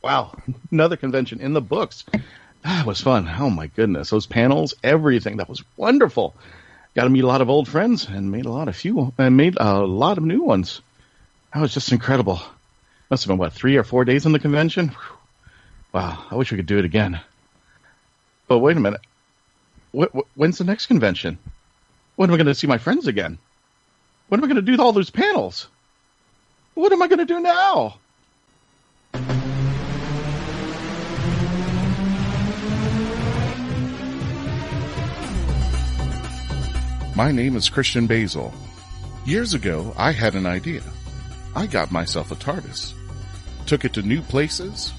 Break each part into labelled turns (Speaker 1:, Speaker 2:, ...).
Speaker 1: Wow, another convention in the books. That was fun. Oh my goodness, those panels, everything. That was wonderful. Got to meet a lot of old friends and made a lot of new ones. That was just incredible. Must have been 3 or 4 days on the convention. Whew. Wow, I wish we could do it again. But wait a minute. When's the next convention? When am I going to see my friends again? When am I going to do all those panels? What am I going to do now?
Speaker 2: My name is Christian Basel. Years ago, I had an idea. I got myself a TARDIS. Took it to new places,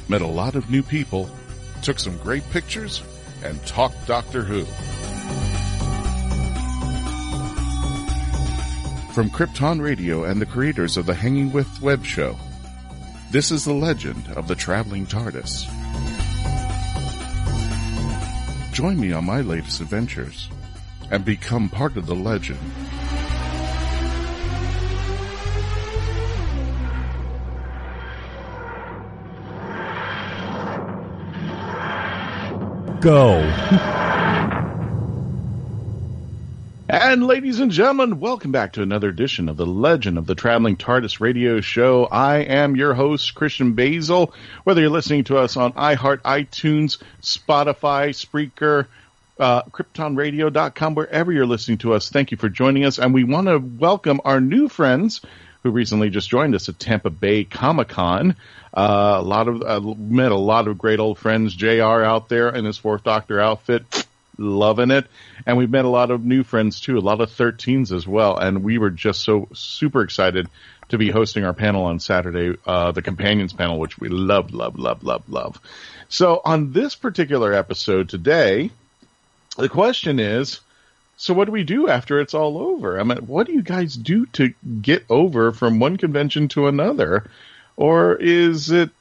Speaker 2: met a lot of new people, took some great pictures, and talked Doctor Who. From Krypton Radio and the creators of the Hanging With web show, this is the legend of the Traveling Tardis. Join me on my latest adventures and become part of the legend.
Speaker 3: Go.
Speaker 1: And ladies and gentlemen, welcome back to another edition of the Legend of the Traveling TARDIS radio show. I am your host, Christian Basel. Whether you're listening to us on iHeart, iTunes, Spotify, Spreaker, KryptonRadio.com, wherever you're listening to us, thank you for joining us. And we want to welcome our new friends who recently just joined us at Tampa Bay Comic Con. Met a lot of great old friends. JR out there in his Fourth Doctor outfit, loving it. And we've met a lot of new friends too, a lot of 13s as well. And we were just so super excited to be hosting our panel on Saturday, the Companions panel, which we love. So on this particular episode today, the question is, so what do we do after it's all over? I mean, what do you guys do to get over from one convention to another? Or is it,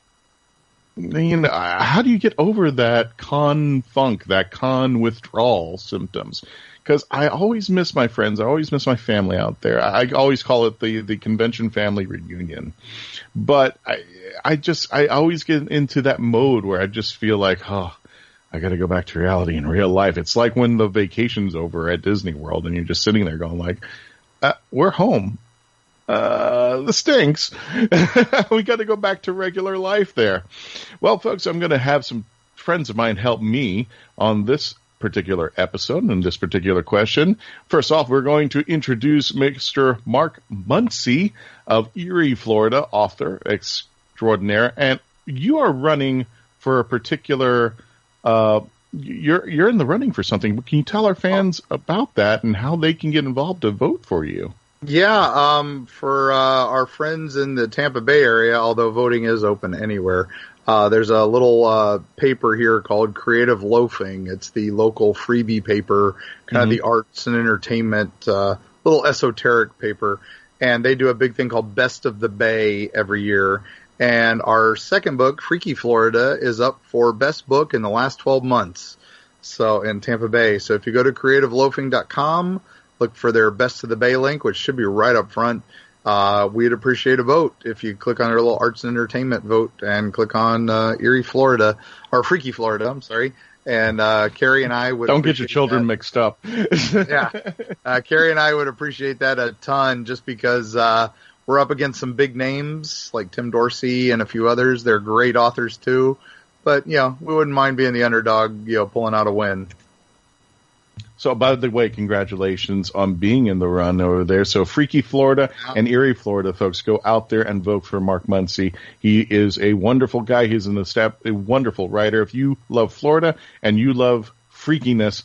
Speaker 1: how do you get over that con funk, that con withdrawal symptoms? Because I always miss my friends. I always miss my family out there. I always call it the convention family reunion. But I always get into that mode where I just feel like, I got to go back to reality in real life. It's like when the vacation's over at Disney World and you're just sitting there going like, we're home. This stinks. We got to go back to regular life there. Well, folks, I'm going to have some friends of mine help me on this particular episode and this particular question. First off, we're going to introduce Mr. Mark Muncy of Erie, Florida, author extraordinaire. And you are running for a particular... you're in the running for something. Can you tell our fans about that and how they can get involved to vote for you?
Speaker 4: Yeah, for our friends in the Tampa Bay area, although voting is open anywhere, there's a little paper here called Creative Loafing. It's the local freebie paper, kind of the arts and entertainment, little esoteric paper. And they do a big thing called Best of the Bay every year. And our second book, Freaky Florida, is up for best book in the last 12 months. So in Tampa Bay. So if you go to creativeloafing.com, look for their Best of the Bay link, which should be right up front. We'd appreciate a vote if you click on our little arts and entertainment vote and click on Erie, Florida, or Freaky Florida, I'm sorry. And Carrie and I would
Speaker 1: don't get your children mixed up.
Speaker 4: Yeah, Carrie and I would appreciate that a ton, just because we're up against some big names like Tim Dorsey and a few others. They're great authors too, but we wouldn't mind being the underdog, pulling out a win.
Speaker 1: So, by the way, congratulations on being in the run over there. So, Freaky Florida and Erie, Florida, folks, go out there and vote for Mark Muncy. He is a wonderful guy. He's a wonderful writer. If you love Florida and you love freakiness,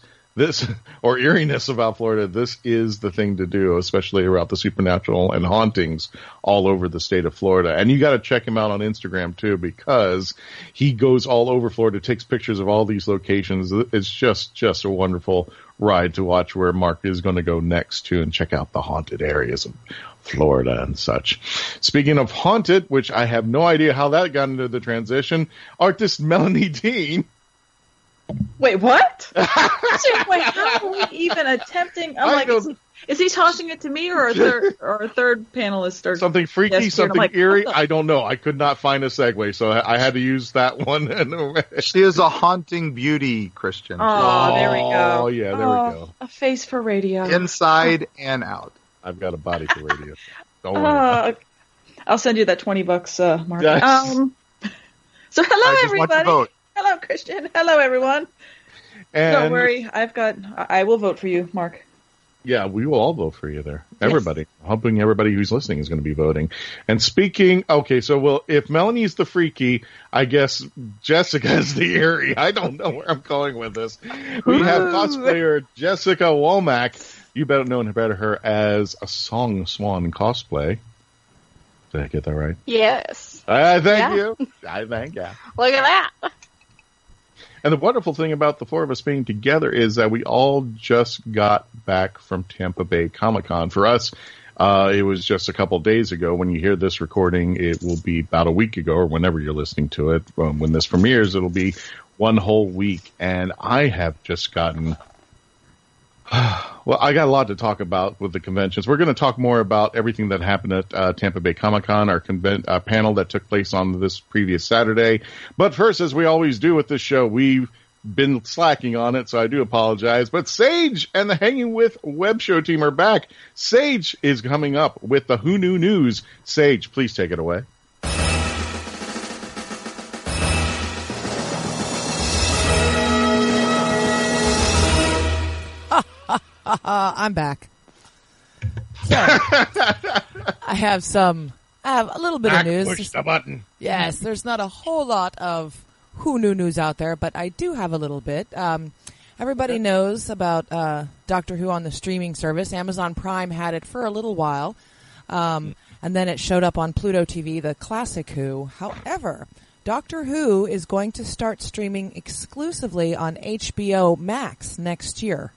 Speaker 1: or eeriness about Florida, this is the thing to do, especially about the supernatural and hauntings all over the state of Florida. And you got to check him out on Instagram too, because he goes all over Florida, takes pictures of all these locations. It's just a wonderful ride to watch where Mark is going to go next to and check out the haunted areas of Florida and such. Speaking of haunted, which I have no idea how that got into the transition, artist Melanie Dean.
Speaker 5: Wait, what? Wait, how are we even attempting?
Speaker 3: Is he tossing it to me or a third panelist? Or
Speaker 1: something freaky,
Speaker 3: yes,
Speaker 1: something
Speaker 3: like,
Speaker 1: eerie? I don't know. I could not find a segue, so I had to use that one.
Speaker 4: She is a haunting beauty, Christian.
Speaker 3: Oh, there we go.
Speaker 1: Oh, yeah, there we go.
Speaker 3: A face for radio.
Speaker 4: Inside and out.
Speaker 1: I've got a body for radio. Don't worry.
Speaker 3: I'll send you that $20, Mark.
Speaker 1: Yes.
Speaker 3: So hello,
Speaker 4: I just
Speaker 3: everybody.
Speaker 4: want to vote.
Speaker 3: Hello, Christian. Hello, everyone.
Speaker 1: And
Speaker 3: Don't worry. I will vote for you, Mark.
Speaker 1: yeah, we will all vote for you there. Everybody. Hoping everybody who's listening is going to be voting. And speaking, if Melanie's the freaky, I guess Jessica is the eerie. I don't know where I'm going with this. We have cosplayer Jessica Womack. You better know her as a Song Swan cosplay. Did I get that right?
Speaker 5: Yes.
Speaker 1: Thank you. I thank you.
Speaker 5: Look at that.
Speaker 1: And the wonderful thing about the four of us being together is that we all just got back from Tampa Bay Comic Con. For us, it was just a couple days ago. When you hear this recording, it will be about a week ago, or whenever you're listening to it. When this premieres, it'll be one whole week. And I have just gotten... Well, I got a lot to talk about with the conventions. We're going to talk more about everything that happened at Tampa Bay Comic Con, our panel that took place on this previous Saturday. But first, as we always do with this show, we've been slacking on it, so I do apologize. But Sage and the Hanging With web show team are back. Sage is coming up with the Who Knew News. Sage, please take it away.
Speaker 6: I'm back. So, I have a little bit of news.
Speaker 1: Push the button.
Speaker 6: Yes, there's not a whole lot of Who Knew News out there, but I do have a little bit. Everybody knows about Doctor Who on the streaming service. Amazon Prime had it for a little while, and then it showed up on Pluto TV, the classic Who. However, Doctor Who is going to start streaming exclusively on HBO Max next year.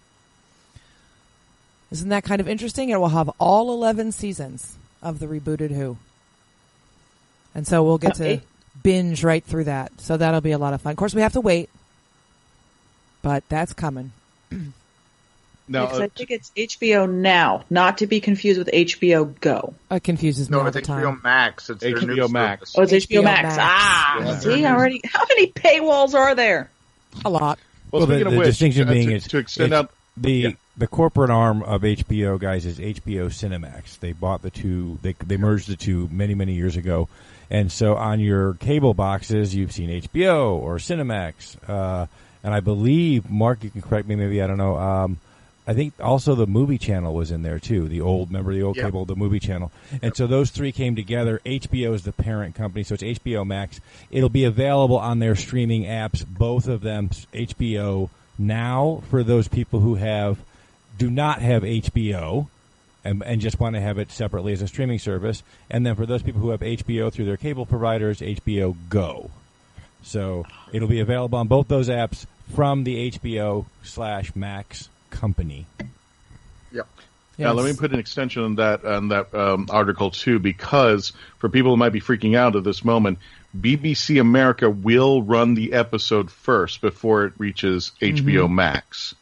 Speaker 6: Isn't that kind of interesting? It will have all 11 seasons of the rebooted Who. And so we'll get to binge right through that. So that'll be a lot of fun. Of course, we have to wait, but that's coming.
Speaker 1: Now,
Speaker 3: I think it's HBO Now, not to be confused with HBO Go.
Speaker 6: It confuses me all the time.
Speaker 4: No, it's HBO Max. It's their new
Speaker 1: HBO Max.
Speaker 4: service.
Speaker 3: Oh, it's HBO Max.
Speaker 6: Max.
Speaker 3: See, already. How many paywalls are there?
Speaker 6: A lot.
Speaker 1: Well, speaking
Speaker 7: the
Speaker 1: of which,
Speaker 7: distinction being is
Speaker 1: to extend out
Speaker 7: the corporate arm of HBO, guys, is HBO Cinemax. They bought the two. They merged the two many years ago, and so on your cable boxes, you've seen HBO or Cinemax, and I believe, Mark, you can correct me, maybe I don't know. I think also the movie channel was in there too. Remember the old cable, the movie channel, and so those three came together. HBO is the parent company, so it's HBO Max. It'll be available on their streaming apps, both of them. HBO Now for those people who do not have HBO and just want to have it separately as a streaming service. And then for those people who have HBO through their cable providers, HBO Go. So it'll be available on both those apps from the HBO/Max company.
Speaker 4: Yep.
Speaker 1: Now, let me put an extension on that article, too, because for people who might be freaking out at this moment, BBC America will run the episode first before it reaches HBO Max.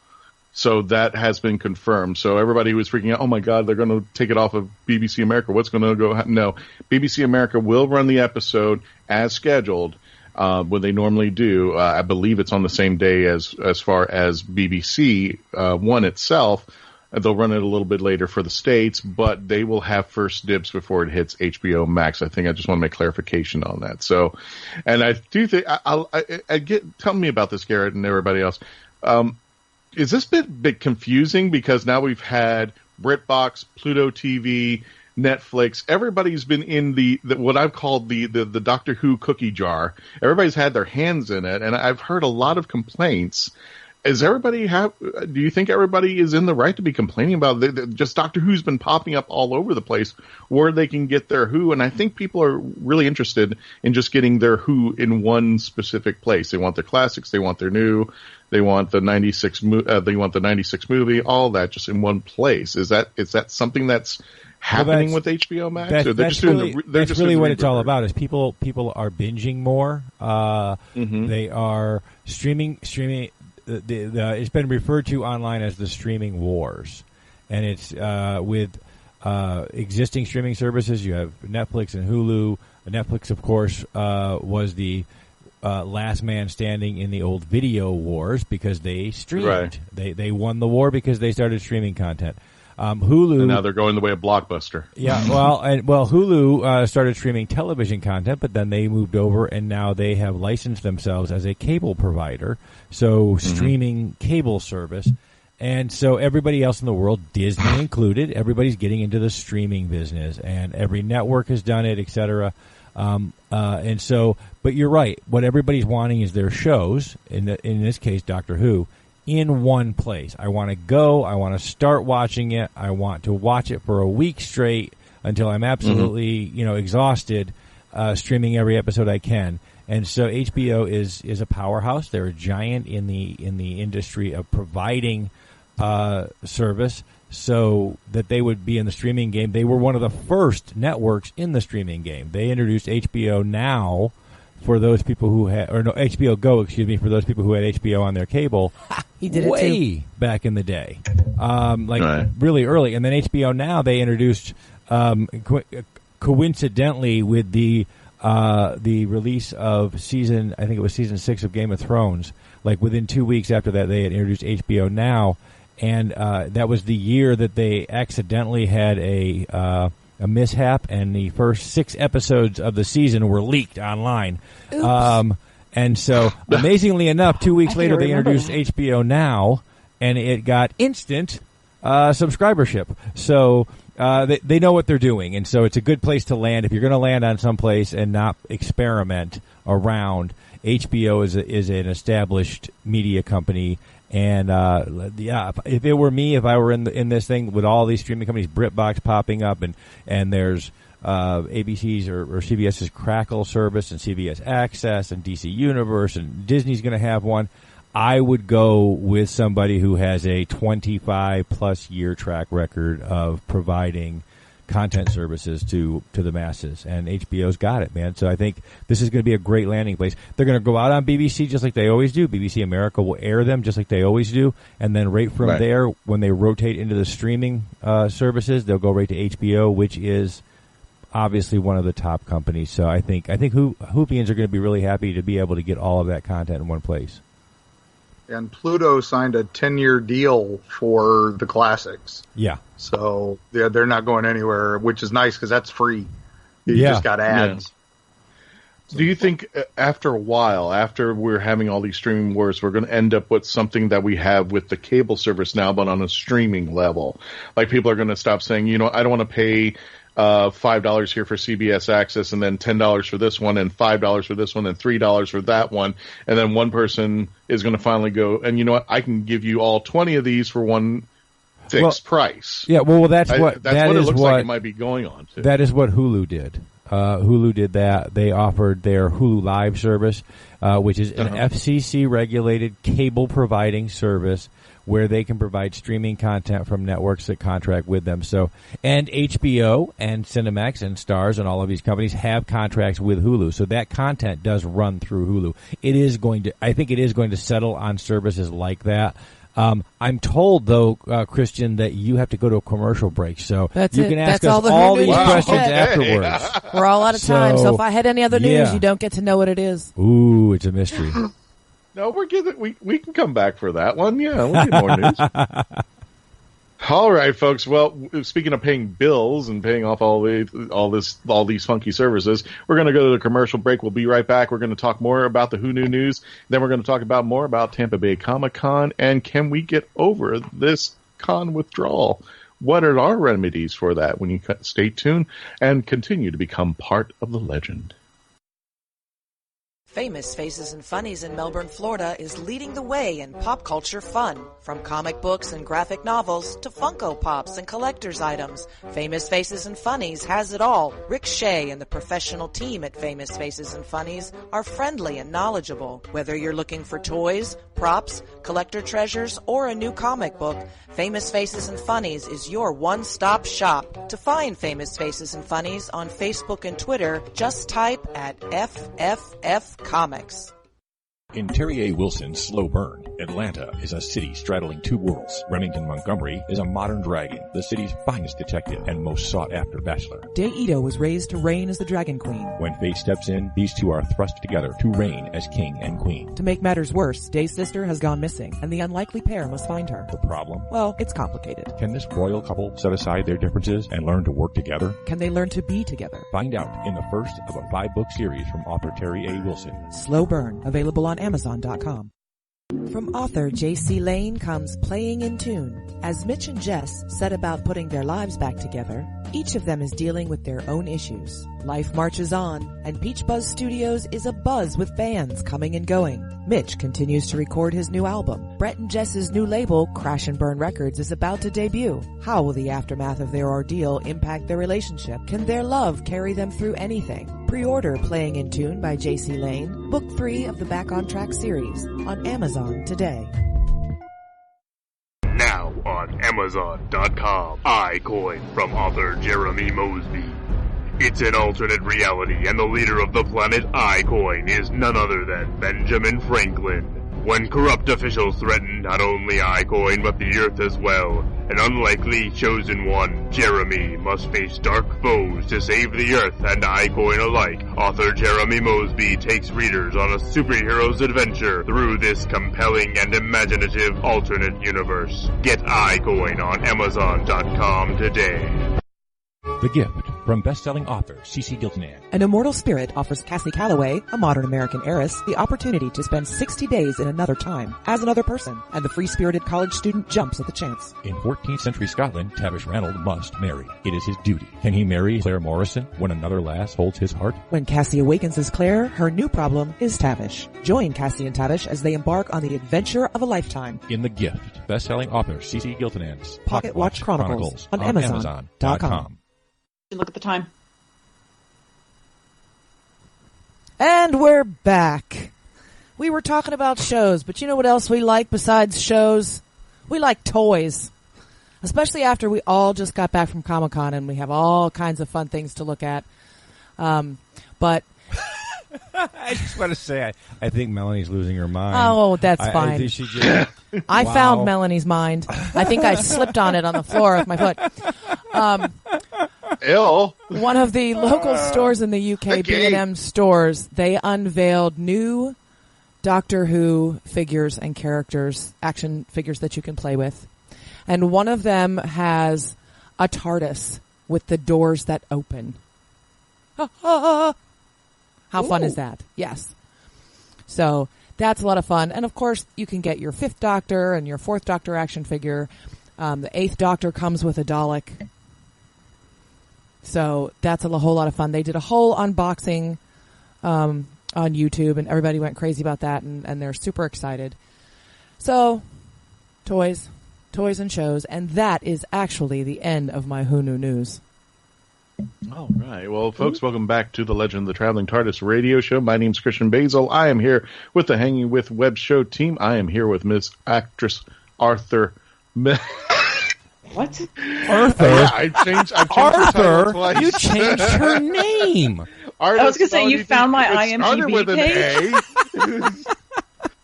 Speaker 1: So that has been confirmed. So everybody who was freaking out, oh my God, they're going to take it off of BBC America. What's going to go? No, BBC America will run the episode as scheduled, when they normally do. I believe it's on the same day as far as BBC One itself. They'll run it a little bit later for the States, but they will have first dibs before it hits HBO Max. I think I just want to make clarification on that. So, and I do think tell me about this, Garrett, and everybody else. Is this bit confusing because now we've had BritBox, Pluto TV, Netflix. Everybody's been in the what I've called the Doctor Who cookie jar. Everybody's had their hands in it, and I've heard a lot of complaints. Do you think everybody is in the right to be complaining about just Doctor Who's been popping up all over the place where they can get their Who? And I think people are really interested in just getting their Who in one specific place. They want their classics, they want their new, they want the 96 movie, all that just in one place. Is that something that's happening with HBO Max?
Speaker 7: That's really what it's all about. Is people are binging more. They are streaming. It's been referred to online as the streaming wars, and it's with existing streaming services. You have Netflix and Hulu. Netflix, of course, was the last man standing in the old video wars because they streamed.
Speaker 1: Right.
Speaker 7: They won the war because they started streaming content. Hulu,
Speaker 1: and now they're going the way of Blockbuster.
Speaker 7: Yeah, Hulu started streaming television content, but then they moved over, and now they have licensed themselves as a cable provider, so streaming cable service. And so everybody else in the world, Disney included, everybody's getting into the streaming business, and every network has done it, et cetera. And so, but you're right. What everybody's wanting is their shows, in this case, Doctor Who, in one place. I want to go. I want to start watching it. I want to watch it for a week straight until I'm absolutely, exhausted, streaming every episode I can. And so HBO is a powerhouse. They're a giant in the industry of providing service, so that they would be in the streaming game. They were one of the first networks in the streaming game. They introduced HBO Now for those people who had, HBO Go, excuse me, for those people who had HBO on their cable.
Speaker 6: He did
Speaker 7: way
Speaker 6: it too.
Speaker 7: Back in the day, really early. And then HBO Now they introduced, coincidentally with the release of season 6 of Game of Thrones. Like within 2 weeks after that, they had introduced HBO Now, and that was the year that they accidentally had a mishap, and the first 6 episodes of the season were leaked online. And so, amazingly enough, 2 weeks later, they introduced HBO Now, and it got instant subscribership. So they know what they're doing, and so it's a good place to land. If you're going to land on someplace and not experiment around, HBO is an established media company. And if it were me, if I were in this thing with all these streaming companies, BritBox popping up, and there's ABC's or CBS's Crackle service and CBS Access and DC Universe, and Disney's going to have one, I would go with somebody who has a 25-plus year track record of providing content services to the masses, and HBO's got it, man. So I think this is going to be a great landing place. They're going to go out on BBC just like they always do. BBC America will air them just like they always do, and then right from there, when they rotate into the streaming services, they'll go right to HBO, which is obviously one of the top companies. So I think Whovians are going to be really happy to be able to get all of that content in one place.
Speaker 4: And Pluto signed a 10-year deal for the classics.
Speaker 7: Yeah.
Speaker 4: So they're not going anywhere, which is nice because that's free. You just got ads.
Speaker 1: Yeah. Do you think after a while, after we're having all these streaming wars, we're going to end up with something that we have with the cable service now, but on a streaming level? Like people are going to stop saying, I don't want to pay $5 here for CBS Access, and then $10 for this one, and $5 for this one, and $3 for that one, and then one person is going to finally go, and you know what? I can give you all 20 of these for one fixed price.
Speaker 7: Yeah, well, that's what
Speaker 1: it looks like it might be going on to.
Speaker 7: That is what Hulu did. Hulu did that. They offered their Hulu Live service, which is an FCC-regulated cable-providing service where they can provide streaming content from networks that contract with them. So, and HBO and Cinemax and Starz and all of these companies have contracts with Hulu. So that content does run through Hulu. I think it is going to settle on services like that. I'm told, though, Christian, that you have to go to a commercial break, so you can ask us all these questions afterwards.
Speaker 6: We're all out of time, so if I had any other news, you don't get to know what it is.
Speaker 7: Ooh, it's a mystery.
Speaker 1: No, we can come back for that one. Yeah, we'll get more news. All right, folks. Well, speaking of paying bills and paying off all these funky services, we're going to go to the commercial break. We'll be right back. We're going to talk more about the Who Knew News. Then we're going to talk about more about Tampa Bay Comic Con and can we get over this con withdrawal? What are our remedies for that? When you stay tuned and continue to become part of the legend.
Speaker 5: Famous Faces and Funnies in Melbourne, Florida is leading the way in pop culture fun. From comic books and graphic novels to Funko Pops and collector's items, Famous Faces and Funnies has it all. Rick Shea and the professional team at Famous Faces and Funnies are friendly and knowledgeable. Whether you're looking for toys, props, collector treasures, or a new comic book, Famous Faces and Funnies is your one-stop shop. To find Famous Faces and Funnies on Facebook and Twitter, just type at FFF Comics.
Speaker 8: In Terry A. Wilson's Slow Burn, Atlanta is a city straddling two worlds. Remington Montgomery is a modern dragon, the city's finest detective and most sought-after bachelor.
Speaker 5: Day Ito was raised to reign as the Dragon Queen.
Speaker 8: When fate steps in, these two are thrust together to reign as king and queen.
Speaker 5: To make matters worse, Day's sister has gone missing, and the unlikely pair must find her.
Speaker 8: The problem?
Speaker 5: Well, it's complicated.
Speaker 8: Can this royal couple set aside their differences and learn to work together?
Speaker 5: Can they learn to be together?
Speaker 8: Find out in the first of a 5-book series from author Terry A. Wilson.
Speaker 5: Slow Burn, available on Amazon.com. From author J.C. Layne comes Playing in Tune. As Mitch and Jess set about putting their lives back together, each of them is dealing with their own issues. Life marches on, and Peach Buzz Studios is abuzz with fans coming and going. Mitch continues to record his new album. Brett and Jess's new label, Crash and Burn Records, is about to debut. How will the aftermath of their ordeal impact their relationship? Can their love carry them through anything? Pre-order Playing in Tune by J.C. Layne, Book 3 of the Back on Track series, on Amazon today.
Speaker 9: Now on Amazon.com, iCoin from author Jeremy Mosby. It's an alternate reality, and the leader of the planet iCoin is none other than Benjamin Franklin. When corrupt officials threaten not only iCoin but the Earth as well, an unlikely chosen one, Jeremy, must face dark foes to save the Earth and iCoin alike. Author Jeremy Mosby takes readers on a superhero's adventure through this compelling and imaginative alternate universe. Get iCoin on Amazon.com today.
Speaker 8: The Gift from best-selling author Ceci Giltenan.
Speaker 5: An immortal spirit offers Cassie Calloway, a modern American heiress, the opportunity to spend 60 days in another time as another person, and the free-spirited college student jumps at the chance.
Speaker 8: In 14th century Scotland, Tavish Ranald must marry. It is his duty. Can he marry Claire Morrison when another lass holds his heart?
Speaker 5: When Cassie awakens as Claire, her new problem is Tavish. Join Cassie and Tavish as they embark on the adventure of a lifetime.
Speaker 8: In The Gift, best-selling author Ceci Giltenan's
Speaker 5: Pocket Watch Chronicles on Amazon.com.
Speaker 3: Look at the time.
Speaker 6: And we're back. We were talking about shows, but you know what else we like besides shows? We like toys. Especially after we all just got back from Comic Con and we have all kinds of fun things to look at. But
Speaker 7: I just want to say, I think Melanie's losing her mind.
Speaker 6: Oh, that's fine.
Speaker 7: I think she just,
Speaker 6: I
Speaker 7: wow.
Speaker 6: found Melanie's mind. I think I slipped on it on the floor with my foot.
Speaker 1: Ill.
Speaker 6: One of the local stores in the UK, B&M stores, they unveiled new Doctor Who figures and characters, action figures that you can play with. And one of them has a TARDIS with the doors that open. How fun is that? Yes. So that's a lot of fun. And of course, you can get your 5th Doctor and your 4th Doctor action figure. The 8th Doctor comes with a Dalek. So that's a whole lot of fun. They did a whole unboxing on YouTube, and everybody went crazy about that, and they're super excited. So, toys and shows, and that is actually the end of my Who Knew News.
Speaker 1: All right. Well, folks, welcome back to the Legend of the Traveling Tardis radio show. My name's Christian Basel. I am here with the Hanging with Web show team. I am here with Miss Actress Arthur.
Speaker 3: What?
Speaker 7: Arthur.
Speaker 1: Yeah, I've changed
Speaker 7: Arthur, you changed her name.
Speaker 3: I was going to say, you found my IMDb
Speaker 1: with
Speaker 3: page?
Speaker 1: an A.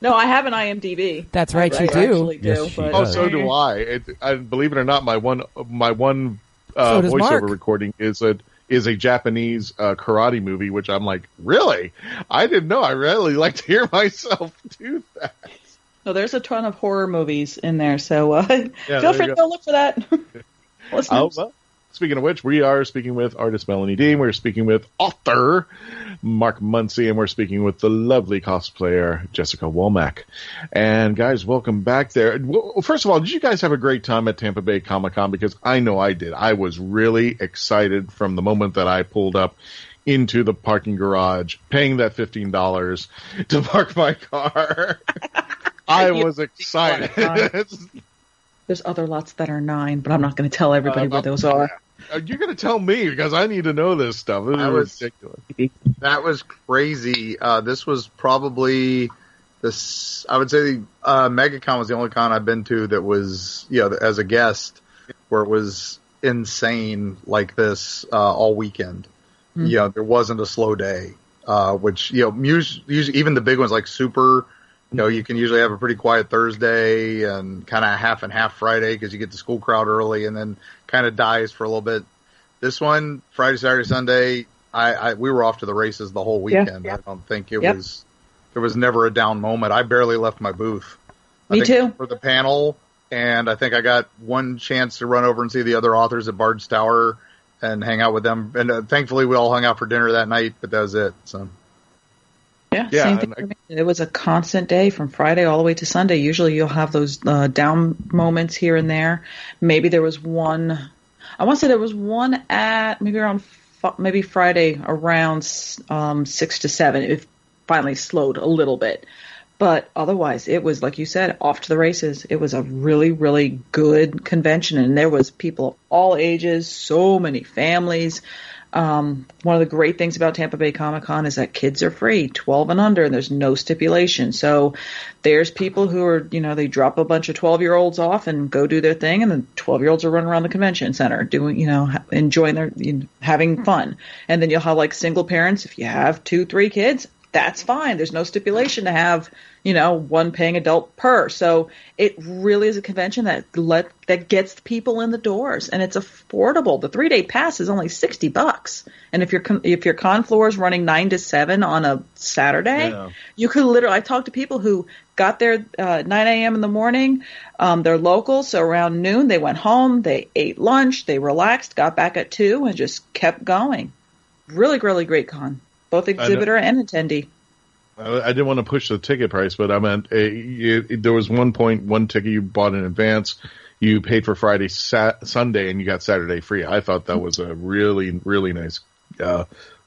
Speaker 3: No, I have an IMDb.
Speaker 6: That's right, you
Speaker 3: I
Speaker 6: do.
Speaker 3: actually do.
Speaker 7: Yes, she
Speaker 3: but
Speaker 7: does.
Speaker 1: So do I. Believe it or not, my one
Speaker 6: So does Mark.
Speaker 1: voiceover recording is a Japanese karate movie, which I'm like, really? I didn't know. I really like to hear myself do that.
Speaker 3: No, there's a ton of horror movies in there, so feel free to go look for that.
Speaker 1: Well, speaking of which, we are speaking with artist Melanie Dean. We're speaking with author Mark Muncy, and we're speaking with the lovely cosplayer Jessica Womack. And guys, welcome back there. Well, first of all, did you guys have a great time at Tampa Bay Comic Con? Because I know I did. I was really excited from the moment that I pulled up into the parking garage, paying that $15 to park my car. I was excited.
Speaker 3: There's other lots that are 9, but I'm not going to tell everybody where those are.
Speaker 1: You're going to tell me because I need to know this stuff. This is ridiculous.
Speaker 4: That was crazy. This was probably this. I would say MegaCon was the only con I've been to that was, as a guest, where it was insane like this all weekend.
Speaker 3: Mm-hmm.
Speaker 4: There wasn't a slow day. Which usually even the big ones like Super You can usually have a pretty quiet Thursday and kind of half and half Friday because you get the school crowd early and then kind of dies for a little bit. This one, Friday, Saturday, Sunday, we were off to the races the whole weekend. Yeah. I don't think there was never a down moment. I barely left my booth.
Speaker 3: Me too.
Speaker 4: For the panel, and I think I got one chance to run over and see the other authors at Bard's Tower and hang out with them. And thankfully we all hung out for dinner that night, but that was it. So.
Speaker 3: Yeah, same thing for me. It was a constant day from Friday all the way to Sunday. Usually you'll have those down moments here and there. Maybe there was one, I want to say there was one at maybe Friday around 6 to 7. It finally slowed a little bit. But otherwise, it was, like you said, off to the races. It was a really, really good convention, and there was people of all ages, so many families. One of the great things about Tampa Bay Comic Con is that kids are free, 12 and under, and there's no stipulation. So there's people who are, they drop a bunch of 12-year-olds off and go do their thing, and the 12-year-olds are running around the convention center doing, enjoying their, having fun. And then you'll have like single parents. If you have 2-3 kids, that's fine. There's no stipulation to have, one paying adult per. So it really is a convention that gets people in the doors, and it's affordable. The 3-day pass is only $60, and if your con floor is running 9 to 7 on a Saturday, you could literally. I talked to people who got there 9 a.m. in the morning. They're local, so around noon they went home, they ate lunch, they relaxed, got back at 2, and just kept going. Really, really great con. Both exhibitor and attendee.
Speaker 1: I didn't want to push the ticket price, but I meant there was one ticket you bought in advance. You paid for Friday, Sunday, and you got Saturday free. I thought that was a really, really nice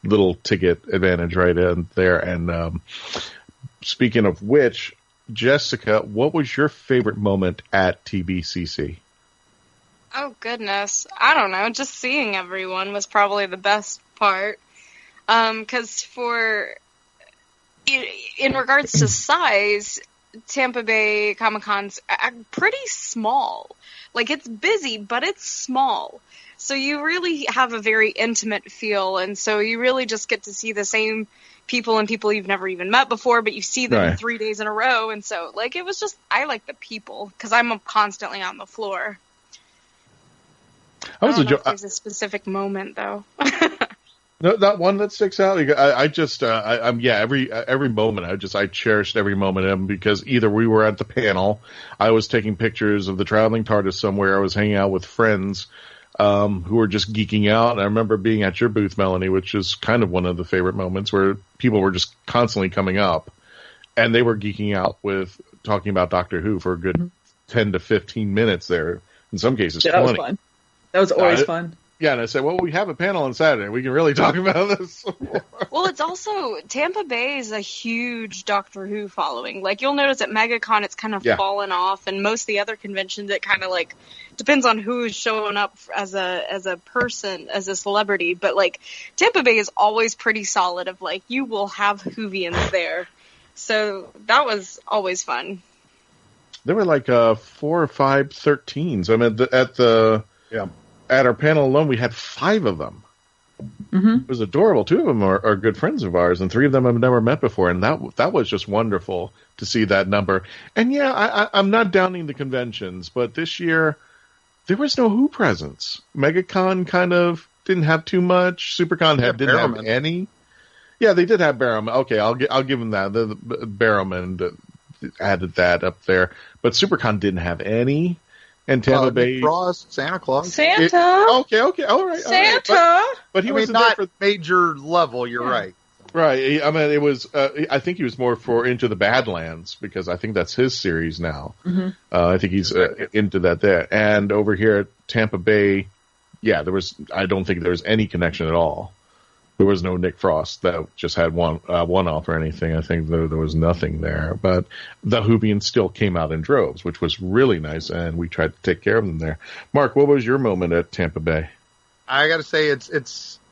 Speaker 1: little ticket advantage right in there. And speaking of which, Jessica, what was your favorite moment at TBCC?
Speaker 10: Oh, goodness. I don't know. Just seeing everyone was probably the best part. Because in regards to size, Tampa Bay Comic Con's pretty small. Like, it's busy, but it's small. So you really have a very intimate feel, and so you really just get to see the same people and people you've never even met before, but you see them 3 days in a row, and so, it was just, I like the people, because I'm constantly on the floor. I don't know if there's a specific moment, though.
Speaker 1: No, that one that sticks out. Every moment. I cherished every moment because either we were at the panel, I was taking pictures of the Traveling Tardis somewhere, I was hanging out with friends who were just geeking out. And I remember being at your booth, Melanie, which is kind of one of the favorite moments where people were just constantly coming up, and they were geeking out with talking about Doctor Who for a good 10 to 15 minutes there. In some cases, 20.
Speaker 3: That was fun. That was always fun.
Speaker 1: Yeah, and I said, well, we have a panel on Saturday. We can really talk about this.
Speaker 10: Well, it's also, Tampa Bay is a huge Doctor Who following. Like, you'll notice at MegaCon, it's kind of fallen off, and most of the other conventions, it kind of, depends on who's showing up as a person, as a celebrity. But, Tampa Bay is always pretty solid of, you will have Whovians there. So that was always fun.
Speaker 1: There were, 4 or 5 13s. I mean, at our panel alone, we had 5 of them. Mm-hmm. It was adorable. 2 of them are good friends of ours, and 3 of them I've never met before, and that was just wonderful to see that number. And I'm not downing the conventions, but this year there was no Who presence. MegaCon kind of didn't have too much. SuperCon didn't have any. Yeah, they did have Barrowman. Okay, I'll give them that. The Barrowman added that up there, but SuperCon didn't have any. And Tampa Bay
Speaker 4: Frost, Santa Claus.
Speaker 3: Santa.
Speaker 1: All right.
Speaker 3: Santa.
Speaker 1: But he was
Speaker 4: not for major level. You're right.
Speaker 1: Right. I mean, it was. I think he was more for Into the Badlands because I think that's his series now. Mm-hmm. I think he's into that there. And over here at Tampa Bay, there was. I don't think there was any connection at all. There was no Nick Frost that just had one off or anything. I think there was nothing there. But the Whovians still came out in droves, which was really nice, and we tried to take care of them there. Mark, what was your moment at Tampa Bay?
Speaker 4: I got to say,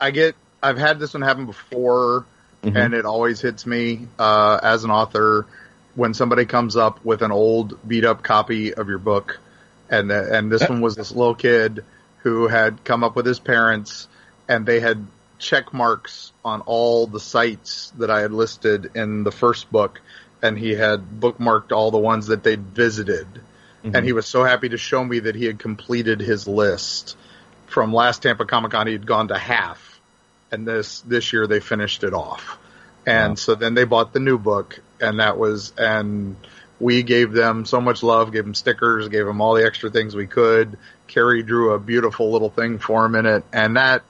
Speaker 4: I've had this one happen before, and it always hits me as an author when somebody comes up with an old beat-up copy of your book, and this one was this little kid who had come up with his parents, and they had check marks on all the sites that I had listed in the first book, and he had bookmarked all the ones that they'd visited. Mm-hmm. And he was so happy to show me that he had completed his list. From last Tampa Comic Con, he had gone to half, and this year they finished it off. And so then they bought the new book, and we gave them so much love, gave them stickers, gave them all the extra things we could. Carrie drew a beautiful little thing for him in it, and that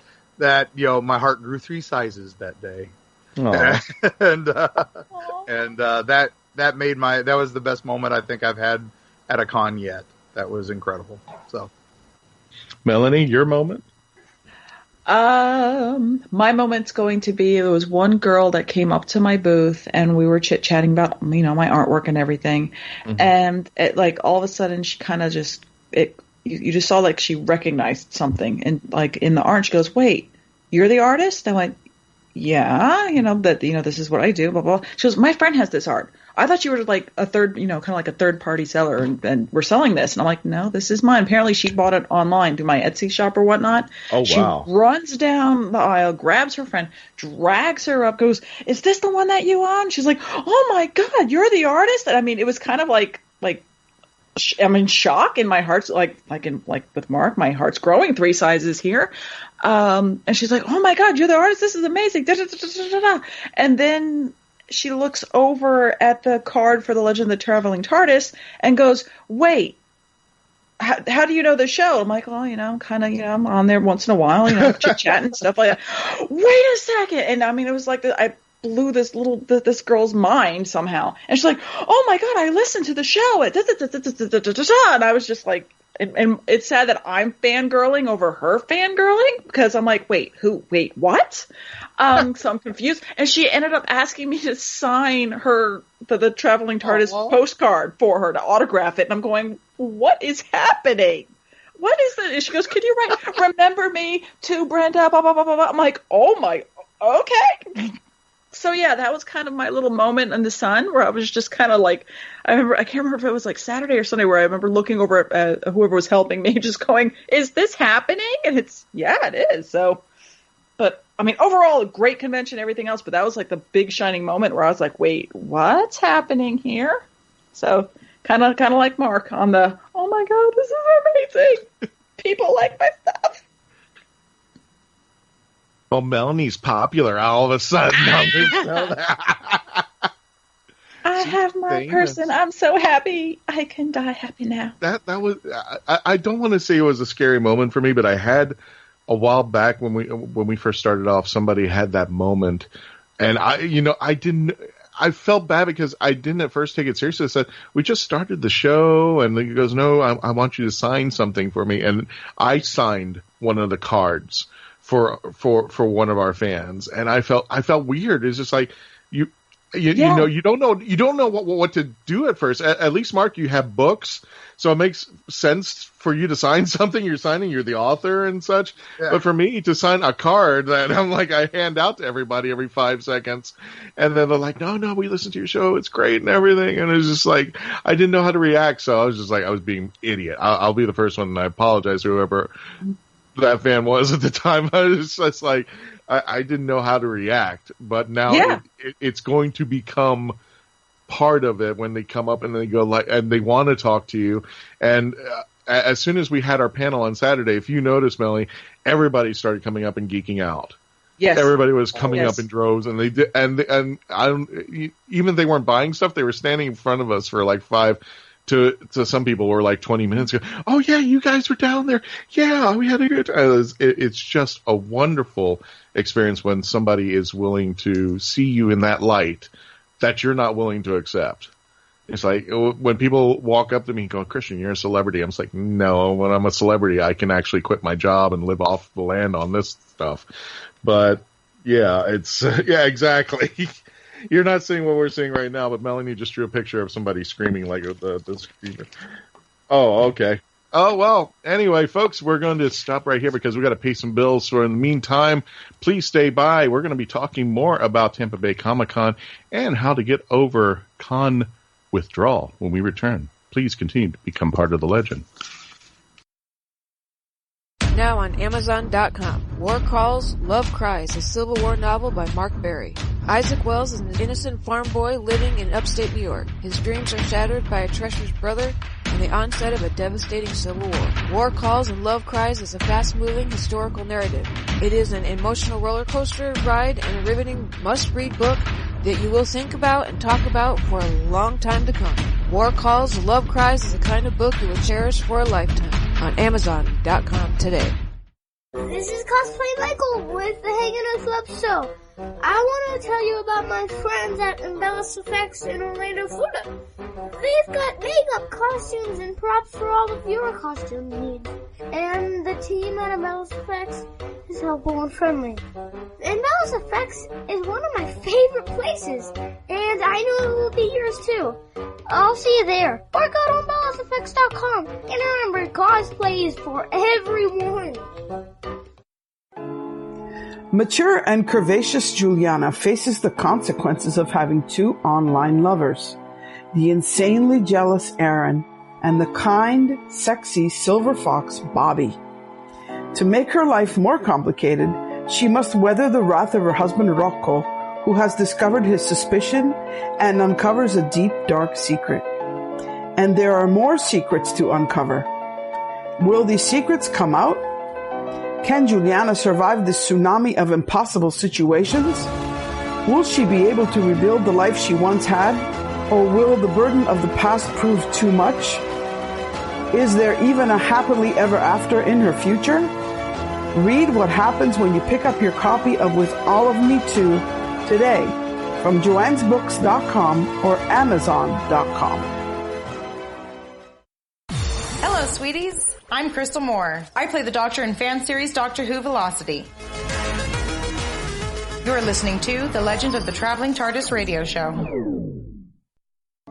Speaker 4: my heart grew 3 sizes that day. and that was the best moment I think I've had at a con yet. That was incredible. So,
Speaker 1: Melanie, your moment?
Speaker 3: My moment's going to be, there was one girl that came up to my booth and we were chit-chatting about, my artwork and everything. Mm-hmm. And all of a sudden she kind of you just saw she recognized something, and in the art, she goes, "Wait, you're the artist?" I went, "Yeah, this is what I do, blah, blah." She goes, "My friend has this art. I thought you were a third, kind of like a third party seller and we're selling this." And I'm like, "No, this is mine." Apparently she bought it online through my Etsy shop or whatnot.
Speaker 1: Oh, wow.
Speaker 3: She runs down the aisle, grabs her friend, drags her up, goes, "Is this the one that you own?" She's like, "Oh my God, you're the artist?" And it was kind of I'm in shock, and my heart's like with Mark, my heart's growing 3 sizes here. And she's like, "Oh my God, you're the artist. This is amazing." Da, da, da, da, da, da. And then she looks over at the card for the Legend of the Traveling Tardis and goes, "Wait, how do you know the show?" I'm like, "Oh, I'm on there once in a while, chit-chatting and stuff like that." Wait a second. And it was like I blew this girl's mind somehow. And she's like, "Oh my God, I listened to the show." And I was just like, and it's sad that I'm fangirling over her fangirling, because I'm like, wait, what? So I'm confused. And she ended up asking me to sign the Traveling TARDIS postcard for her, to autograph it. And I'm going, what is happening? What is that? And she goes, "Can you write, 'Remember me to Brenda,' blah, blah, blah, blah, blah." I'm like, oh my, okay. So yeah, that was kind of my little moment in the sun, where I was just kind of I can't remember if it was Saturday or Sunday, where I remember looking over at whoever was helping me, just going, "Is this happening?" And it is. So, but overall, a great convention, everything else, but that was the big shining moment where I was like, wait, what's happening here? So kind of like Mark on the, oh my God, this is amazing. People like my stuff.
Speaker 1: Well, Melanie's popular all of a sudden.
Speaker 3: I have my person. I'm so happy. I can die happy now.
Speaker 1: That was. I don't want to say it was a scary moment for me, but I had a while back when we first started off. Somebody had that moment, and I didn't. I felt bad because I didn't at first take it seriously. I said, "We just started the show," and he goes, "No, I want you to sign something for me," and I signed one of the cards for one of our fans, and I felt weird. It's just like you don't know what to do at first. At least, Mark, you have books, so it makes sense for you to sign something. You're the author and such. Yeah. But for me to sign a card that I hand out to everybody every 5 seconds, and then they're like, no, we listened to your show, it's great and everything, and it's just I didn't know how to react, so I was just I was being an idiot. I'll be the first one, and I apologize to whoever that fan was at the time. I was just I didn't know how to react, but now it's going to become part of it when they come up and they go and they want to talk to you. And as soon as we had our panel on Saturday, if you notice, Melanie, everybody started coming up and geeking out. Yes, everybody was coming up in droves, and they did. And I don't, even if they weren't buying stuff, they were standing in front of us for 5 to some people were 20 minutes ago. "Oh yeah, you guys were down there. Yeah, we had a good time." It's just a wonderful experience when somebody is willing to see you in that light that you're not willing to accept. It's when people walk up to me and go, "Christian, you're a celebrity." I'm just no, when I'm a celebrity, I can actually quit my job and live off the land on this stuff. But yeah, it's exactly. You're not seeing what we're seeing right now, but Melanie just drew a picture of somebody screaming the screamer. Oh, okay. Oh, well, anyway, folks, we're going to stop right here because we got to pay some bills. So in the meantime, please stay by. We're going to be talking more about Tampa Bay Comic Con and how to get over con withdrawal when we return. Please continue to become part of the legend.
Speaker 11: now on Amazon.com. War Calls, Love Cries, a Civil War novel by Mark Berry. Isaac Wells is an innocent farm boy living in upstate New York. His dreams are shattered by a treacherous brother and the onset of a devastating civil war. War Calls and Love Cries is a fast-moving historical narrative. It is an emotional roller coaster ride and a riveting must-read book that you will think about and talk about for a long time to come. War Calls, Love Cries is the kind of book you will cherish for a lifetime. On Amazon.com today.
Speaker 12: This is Cosplayer Michael with the Hanging Out Club Show. I want to tell you about my friends at Embellis Effects in Orlando, Florida. They've got makeup, costumes, and props for all of your costume needs. And the team at Embellis Effects is helpful and friendly. Embellis Effects is one of my favorite places, and I know it will be yours too. I'll see you there. Or go to embelliseffects.com. And remember, cosplay is for everyone.
Speaker 13: Mature and curvaceous Juliana faces the consequences of having two online lovers, the insanely jealous Aaron and the kind, sexy silver fox Bobby. To make her life more complicated, she must weather the wrath of her husband Rocco, who has discovered his suspicion and uncovers a deep, dark secret. And there are more secrets to uncover. Will these secrets come out? Can Juliana survive this tsunami of impossible situations? Will she be able to rebuild the life she once had? Or will the burden of the past prove too much? Is there even a happily ever after in her future? Read what happens when you pick up your copy of With All of Me Too today from joannesbooks.com or amazon.com.
Speaker 14: Hello, sweeties. I'm Crystal Moore. I play the Doctor in fan series Doctor Who Velocity. You're listening to The Legend of the Traveling Tardis radio show.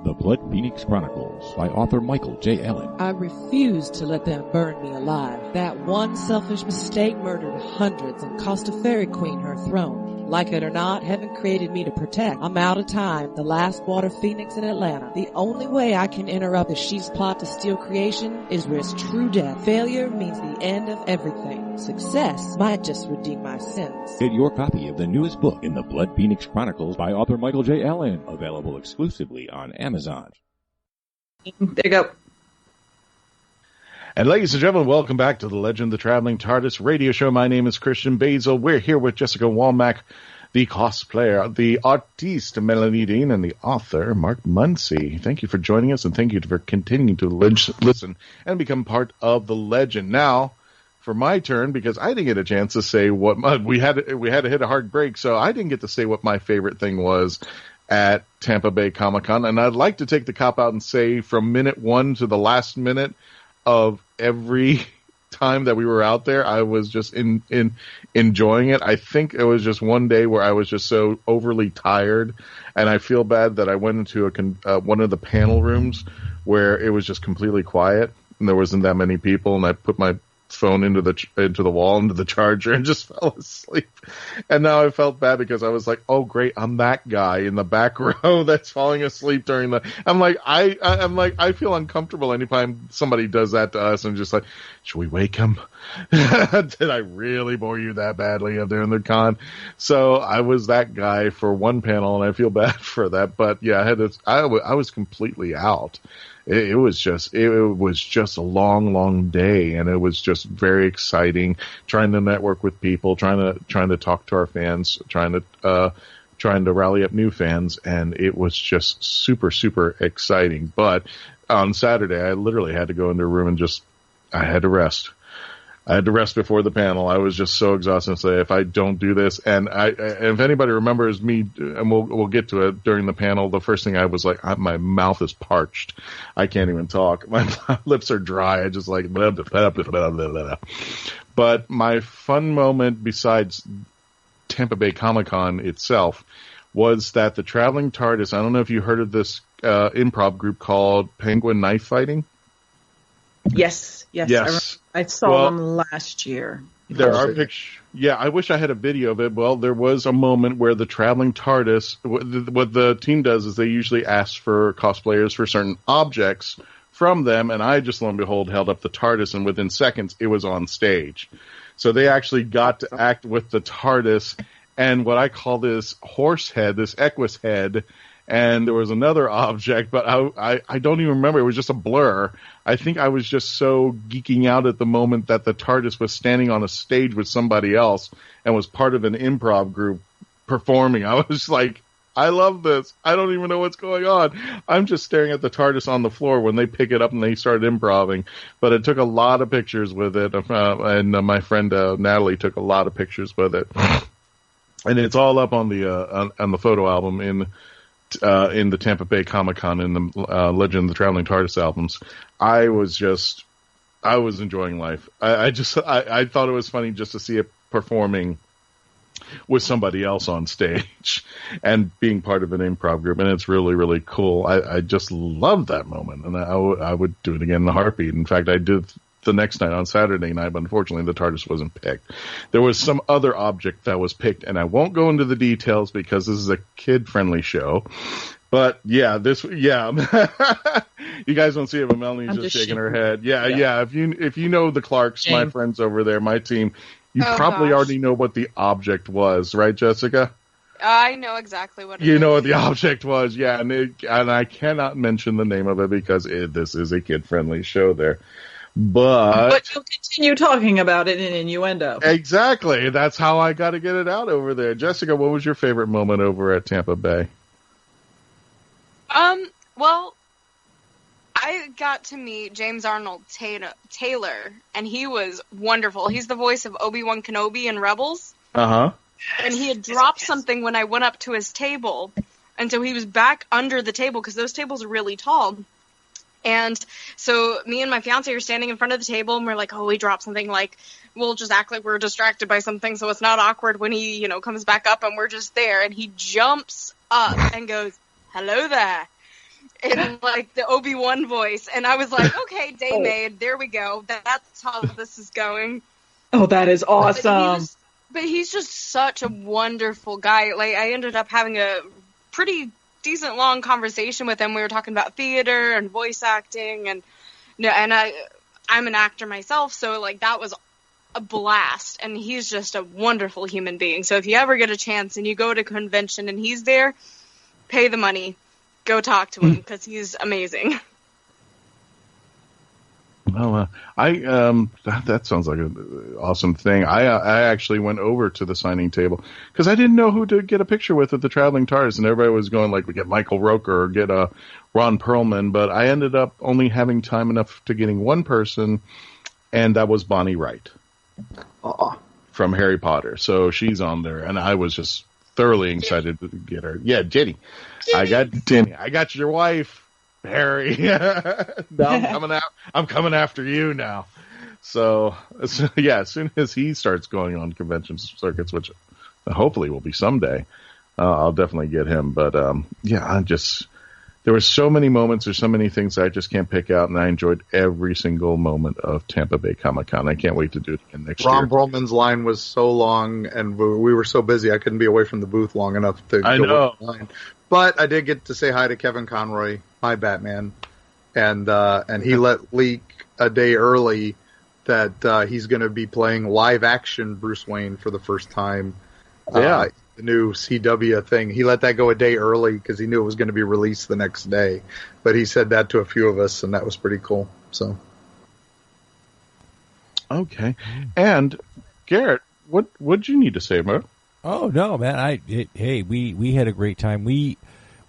Speaker 8: The Blood Phoenix Chronicles by author Michael J. Allen.
Speaker 15: I refuse to let them burn me alive. That one selfish mistake murdered hundreds and cost a fairy queen her throne. Like it or not, heaven created me to protect. I'm out of time. The last water phoenix in Atlanta. The only way I can interrupt the Sheep's plot to steal creation is risk true death. Failure means the end of everything. Success might just redeem my sins.
Speaker 8: Get your copy of the newest book in the Blood Phoenix Chronicles by author Michael J. Allen. Available exclusively on Amazon.
Speaker 3: There you go.
Speaker 1: And ladies and gentlemen, welcome back to the Legend of the Traveling TARDIS radio show. My name is Christian Basel. We're here with Jessica Womack, the cosplayer, the artiste Melanie, and the author Mark Muncy. Thank you for joining us, and thank you for continuing to listen and become part of the legend. Now, for my turn, because I didn't get a chance to say what we had to hit a hard break, so I didn't get to say what my favorite thing was at Tampa Bay Comic Con, and I'd like to take the cop out and say from minute one to the last minute of every time that we were out there, I was just enjoying it. I think it was just one day where I was just so overly tired, and I feel bad that I went into one of the panel rooms where it was just completely quiet and there wasn't that many people, and I put my phone into the wall, into the charger, and just fell asleep. And now I felt bad because I was like, oh great, I'm that guy in the back row that's falling asleep during the. I'm like I feel uncomfortable anytime somebody does that to us, and just like, should we wake him? Did I really bore you that badly up there in the con? So I was that guy for one panel, and I feel bad for that. But yeah, I was completely out. It was just a long day, and it was just very exciting. Trying to network with people, trying to talk to our fans, trying to rally up new fans, and it was just super exciting. But on Saturday, I literally had to go into a room and I had to rest. I had to rest before the panel. I was just so exhausted. And say, if I don't do this, and if anybody remembers me, and we'll get to it during the panel, the first thing I was like, my mouth is parched. I can't even talk. My lips are dry. I just like blah, blah, blah, blah, blah, blah. But my fun moment, besides Tampa Bay Comic Con itself, was that the Traveling TARDIS. I don't know if you heard of this improv group called Penguin Knife Fighting.
Speaker 3: Yes. I saw them last year.
Speaker 1: There are pictures. Yeah, I wish I had a video of it. Well, there was a moment where the Traveling TARDIS, what the team does is they usually ask for cosplayers for certain objects from them, and I just, lo and behold, held up the TARDIS, and within seconds, it was on stage. So they actually got to act with the TARDIS and what I call this horse head, this equus head, and there was another object, but I don't even remember. It was just a blur. I think I was just so geeking out at the moment that the TARDIS was standing on a stage with somebody else and was part of an improv group performing. I was like, I love this. I don't even know what's going on. I'm just staring at the TARDIS on the floor when they pick it up and they started improving. But it took a lot of pictures with it, and my friend Natalie took a lot of pictures with it. And it's all up on the photo album in the Tampa Bay Comic Con in the Legend of the Traveling Tardis albums. I was enjoying life. I thought it was funny just to see it performing with somebody else on stage and being part of an improv group, and it's really, really cool. I just loved that moment, and I would do it again in a heartbeat. In fact, I did the next night on Saturday night, but unfortunately the TARDIS wasn't picked. There was some other object that was picked, and I won't go into the details because this is a kid-friendly show. But yeah, you guys don't see it, but Melanie's just shaking her head. Yeah. If you know the Clarks, my friends over there, my team, you probably already know what the object was, right, Jessica?
Speaker 10: I know exactly what it is.
Speaker 1: You know what the object was, yeah, and I cannot mention the name of it because this is a kid-friendly show there. But
Speaker 3: you'll continue talking about it in innuendo.
Speaker 1: Exactly. That's how I got to get it out over there. Jessica, what was your favorite moment over at Tampa Bay?
Speaker 10: Well, I got to meet James Arnold Taylor, and he was wonderful. He's the voice of Obi-Wan Kenobi in Rebels.
Speaker 1: Uh-huh.
Speaker 10: And he had dropped something when I went up to his table, and so he was back under the table because those tables are really tall. And so me and my fiance are standing in front of the table, and we're like, oh, he dropped something. Like, we'll just act like we're distracted by something so it's not awkward when he, comes back up and we're just there. And he jumps up and goes, hello there, in, like, the Obi-Wan voice. And I was like, okay, day made. There we go. That's how this is going.
Speaker 3: Oh, that is awesome.
Speaker 10: But he's just such a wonderful guy. Like, I ended up having a pretty decent long conversation with him. We were talking about theater and voice acting, and I'm an actor myself, so like that was a blast. And he's just a wonderful human being. So if you ever get a chance and you go to a convention and he's there, pay the money, go talk to him because he's amazing.
Speaker 1: Well, that sounds like an awesome thing. I actually went over to the signing table because I didn't know who to get a picture with at the Traveling Tardis, and everybody was going like, we get Michael Roker or get Ron Perlman, but I ended up only having time enough to getting one person, and that was Bonnie Wright from Harry Potter. So she's on there, and I was just thoroughly excited to get her. Yeah, Jenny. I got Jenny. I got your wife, Harry. Now I'm coming after you now. So yeah, as soon as he starts going on convention circuits, which hopefully will be someday, I'll definitely get him. But there were so many moments, there's so many things I just can't pick out, and I enjoyed every single moment of Tampa Bay Comic Con. I can't wait to do it again next year.
Speaker 4: Ron Perlman's line was so long, and we were so busy I couldn't be away from the booth long enough to go with the line. But I did get to say hi to Kevin Conroy, my Batman, and he let leak a day early that he's going to be playing live action Bruce Wayne for the first time. The new CW thing. He let that go a day early because he knew it was going to be released the next day. But he said that to a few of us, and that was pretty cool. So,
Speaker 1: okay. And Garrett, what'd you need to say, bro?
Speaker 7: Oh no, man! We had a great time. We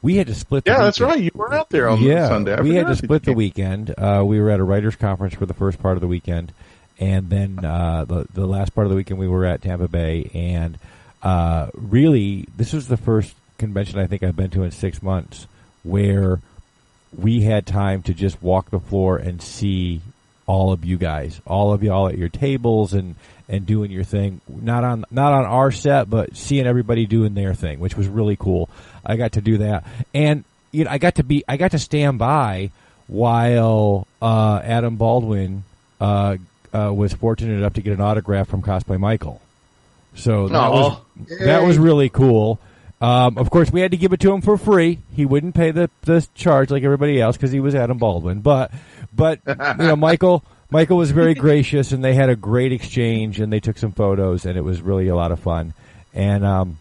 Speaker 7: had to split. The weekend.
Speaker 1: That's right. You were out there on Sunday.
Speaker 7: We had to split the weekend. We were at a writers' conference for the first part of the weekend, and then the last part of the weekend we were at Tampa Bay. And really, this was the first convention I think I've been to in 6 months where we had time to just walk the floor and see all of you guys, all of y'all at your tables and doing your thing, not on our set, but seeing everybody doing their thing, which was really cool. I got to do that, and I got to stand by while Adam Baldwin was fortunate enough to get an autograph from Cosplay Michael. So that was really cool. Of course, we had to give it to him for free. He wouldn't pay the charge like everybody else because he was Adam Baldwin. But Michael was very gracious, and they had a great exchange, and they took some photos, and it was really a lot of fun. And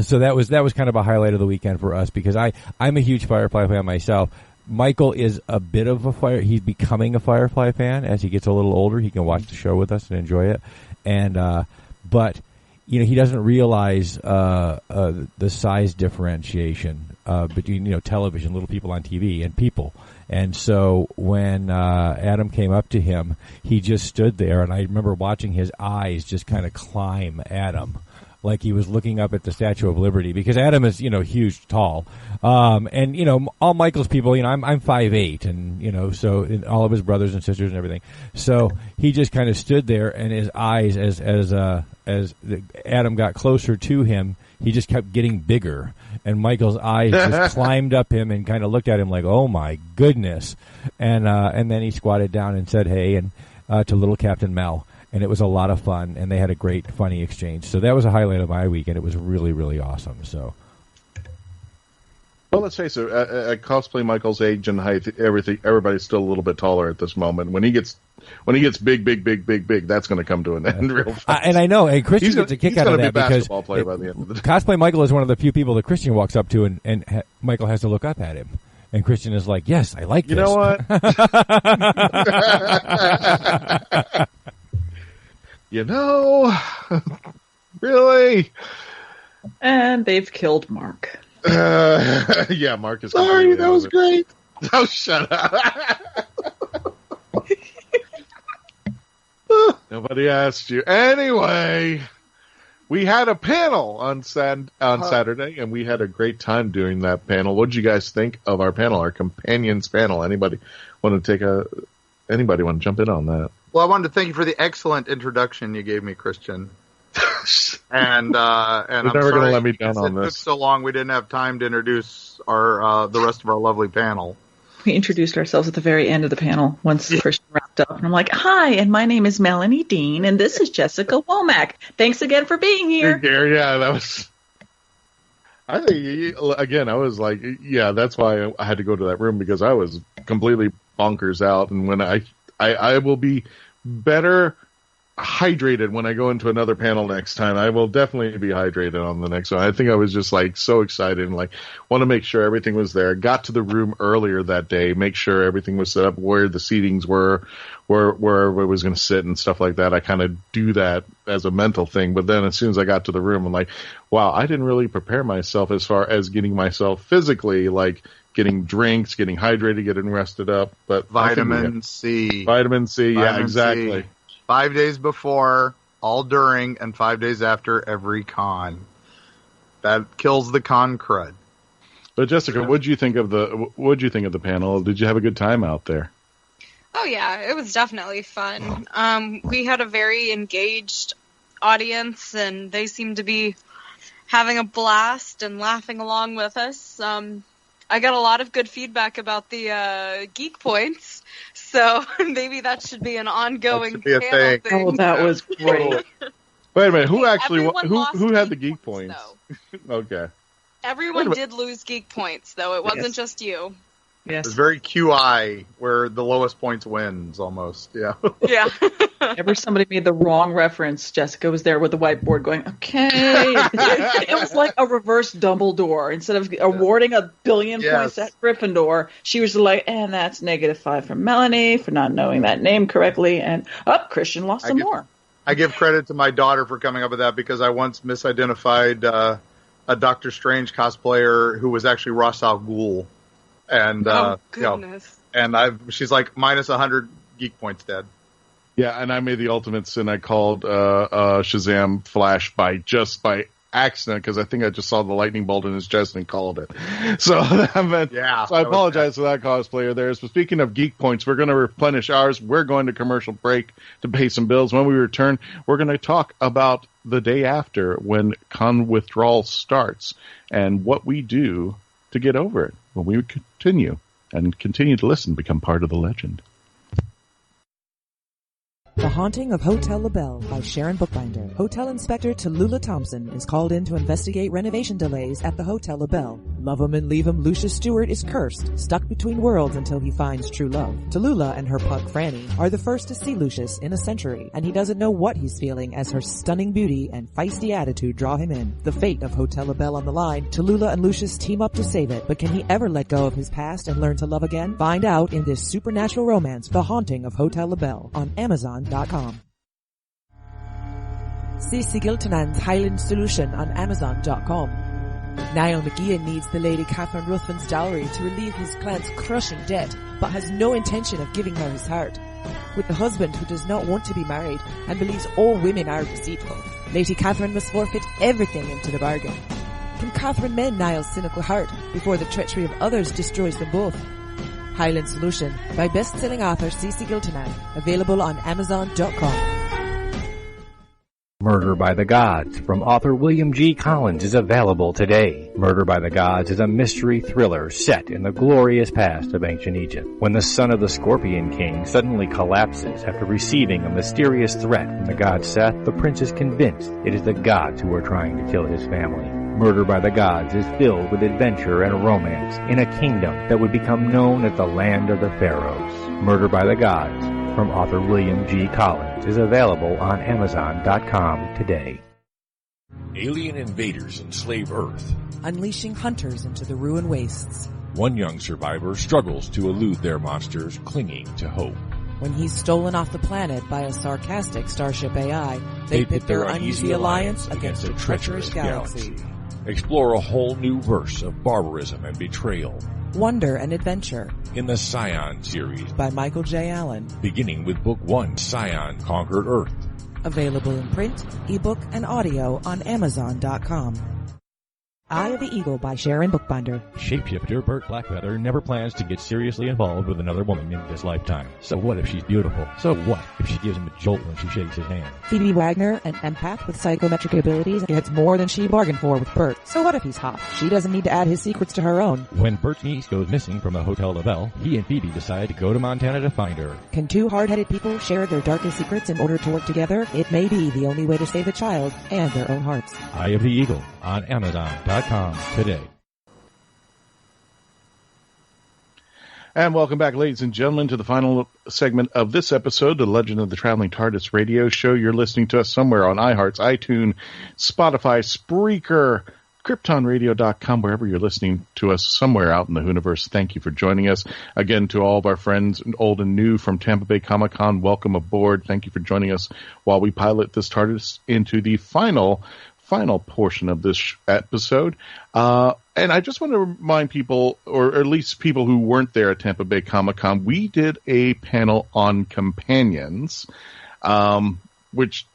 Speaker 7: so that was kind of a highlight of the weekend for us because I'm a huge Firefly fan myself. Michael is a bit of he's becoming a Firefly fan as he gets a little older. He can watch the show with us and enjoy it. And but he doesn't realize the size differentiation between television, little people on TV, and people. And so when Adam came up to him, he just stood there, and I remember watching his eyes just kind of climb Adam, like he was looking up at the Statue of Liberty, because Adam is, huge, tall. And, all Michael's people, I'm 5'8", and, so and all of his brothers and sisters and everything. So he just kind of stood there, and his eyes, as Adam got closer to him, he just kept getting bigger. And Michael's eyes just climbed up him and kind of looked at him like, oh my goodness. And then he squatted down and said, hey, and, to little Captain Mel. And it was a lot of fun, and they had a great, funny exchange. So that was a highlight of my week, and it was really, really awesome. So,
Speaker 1: well, let's face it, at cosplay Michael's age and height, everybody's still a little bit taller at this moment. When he gets big, that's going to come to an end real fast.
Speaker 7: And I know, and Christian gets a kick out of that because
Speaker 1: player by the end of the day.
Speaker 7: Cosplay Michael is one of the few people that Christian walks up to, and Michael has to look up at him. And Christian is like, yes, I like this.
Speaker 1: You know what? Really?
Speaker 3: And they've killed Mark.
Speaker 1: Yeah, Mark is.
Speaker 4: Sorry, that was great.
Speaker 1: Oh, shut up. Nobody asked you. Anyway, we had a panel on Saturday, and we had a great time doing that panel. What did you guys think of our panel, our companions panel? Anybody want to jump in on that?
Speaker 4: Well, I wanted to thank you for the excellent introduction you gave me, Christian. And I'm
Speaker 1: never going to let me down
Speaker 4: on
Speaker 1: this.
Speaker 4: It took so long we didn't have time to introduce the rest of our lovely panel.
Speaker 3: We introduced ourselves at the very end of the panel once Christian wrapped up, and I'm like, "Hi, and my name is Melanie Dean, and this is Jessica Womack. Thanks again for being here."
Speaker 1: Yeah, that was. I think again, I was like, yeah, that's why I had to go to that room because I was completely bonkers out, and when I will be better hydrated when I go into another panel next time. I will definitely be hydrated on the next one. I think I was just like so excited and like want to make sure everything was there. Got to the room earlier that day, make sure everything was set up where the seatings were, where it was going to sit and stuff like that. I kind of do that as a mental thing, but then as soon as I got to the room, I'm like, wow, I didn't really prepare myself as far as getting myself physically, like getting drinks, getting hydrated, getting rested up. But
Speaker 4: Vitamin C,
Speaker 1: yeah, exactly.
Speaker 4: 5 days before, all during, and 5 days after every con. That kills the con crud.
Speaker 1: But Jessica, what'd you think of the panel? Did you have a good time out there?
Speaker 10: Oh yeah, it was definitely fun. We had a very engaged audience, and they seemed to be having a blast and laughing along with us. I got a lot of good feedback about the geek points, so maybe that should be an ongoing panel thing.
Speaker 3: Oh, that was great.
Speaker 1: Wait a minute, who actually who had the geek points? Okay.
Speaker 10: Everyone did lose geek points, though. It wasn't just you.
Speaker 3: Yes.
Speaker 4: It's very QI, where the lowest points wins, almost. Yeah.
Speaker 10: Yeah.
Speaker 3: Whenever somebody made the wrong reference, Jessica was there with the whiteboard going, okay. It was like a reverse Dumbledore. Instead of awarding 1 billion points at Gryffindor, she was like, and that's -5 from Melanie for not knowing that name correctly. And, Christian lost some more.
Speaker 4: I give credit to my daughter for coming up with that because I once misidentified a Doctor Strange cosplayer who was actually Ra's al Ghul. And
Speaker 10: goodness.
Speaker 4: She's like -100 geek points dead.
Speaker 1: Yeah, and I made the ultimate sin. I called Shazam Flash by accident because I think I just saw the lightning bolt in his chest and called it. So I apologize to that cosplayer there. So speaking of geek points, we're going to replenish ours. We're going to commercial break to pay some bills. When we return, we're going to talk about the day after when con withdrawal starts and what we do to get over it when we continue to listen, become part of the legend.
Speaker 15: The Haunting of Hotel LaBelle by Sharon Buchbinder. Hotel Inspector Tallulah Thompson is called in to investigate renovation delays at the Hotel LaBelle. Love 'em and leave 'em, Lucius Stewart is cursed, stuck between worlds until he finds true love. Tallulah and her pug Franny are the first to see Lucius in a century, and he doesn't know what he's feeling as her stunning beauty and feisty attitude draw him in. The fate of Hotel LaBelle on the line, Tallulah and Lucius team up to save it, but can he ever let go of his past and learn to love again? Find out in this supernatural romance, The Haunting of Hotel LaBelle, on Amazon.com. Ceci Giltenan's Highland Solution on Amazon.com. Niall McGeehan needs the Lady Catherine Ruthven's dowry to relieve his clan's crushing debt, but has no intention of giving her his heart. With the husband who does not want to be married and believes all women are deceitful, Lady Catherine must forfeit everything into the bargain. Can Catherine mend Niall's cynical heart before the treachery of others destroys them both? Highland Solution by best-selling author Ceci Giltenan, available on Amazon.com.
Speaker 16: Murder by the Gods from author William G. Collins is available today. Murder by the Gods is a mystery thriller set in the glorious past of ancient Egypt. When the son of the Scorpion King suddenly collapses after receiving a mysterious threat from the god Seth, the prince is convinced it is the gods who are trying to kill his family. Murder by the Gods is filled with adventure and romance in a kingdom that would become known as the Land of the Pharaohs. Murder by the Gods from author William G. Collins is available on Amazon.com today.
Speaker 8: Alien invaders enslave Earth,
Speaker 15: Unleashing hunters into the ruin wastes.
Speaker 8: One young survivor struggles to elude their monsters, clinging to hope.
Speaker 15: When he's stolen off the planet by a sarcastic Starship AI, they pit their uneasy alliance against a treacherous galaxy.
Speaker 8: Explore a whole new verse of barbarism and betrayal.
Speaker 15: Wonder and adventure
Speaker 8: In the Scion series
Speaker 15: by Michael J. Allen.
Speaker 8: Beginning with Book 1, Scion Conquered Earth.
Speaker 15: Available in print, ebook, and audio on Amazon.com. Eye of the Eagle by Sharon Buchbinder.
Speaker 7: Shapeshifter Burt Blackfeather never plans to get seriously involved with another woman in this lifetime. So what if she's beautiful? So what if she gives him a jolt when she shakes his hand?
Speaker 15: Phoebe Wagner, an empath with psychometric abilities, gets more than she bargained for with Burt. So what if he's hot? She doesn't need to add his secrets to her own.
Speaker 7: When Burt's niece goes missing from the Hotel LaBelle, he and Phoebe decide to go to Montana to find her.
Speaker 15: Can two hard-headed people share their darkest secrets in order to work together? It may be the only way to save a child and their own hearts.
Speaker 7: Eye of the Eagle on Amazon.com today.
Speaker 1: And welcome back, ladies and gentlemen, to the final segment of this episode, The Legend of the Traveling Tardis radio show. You're listening to us somewhere on iHearts, iTunes, Spotify, Spreaker, KryptonRadio.com, wherever you're listening to us somewhere out in the universe. Thank you for joining us. Again, to all of our friends, old and new, from Tampa Bay Comic Con, welcome aboard. Thank you for joining us while we pilot this TARDIS into the final portion of this episode. And I just want to remind people, or at least people who weren't there at Tampa Bay Comic Con, we did a panel on companions, which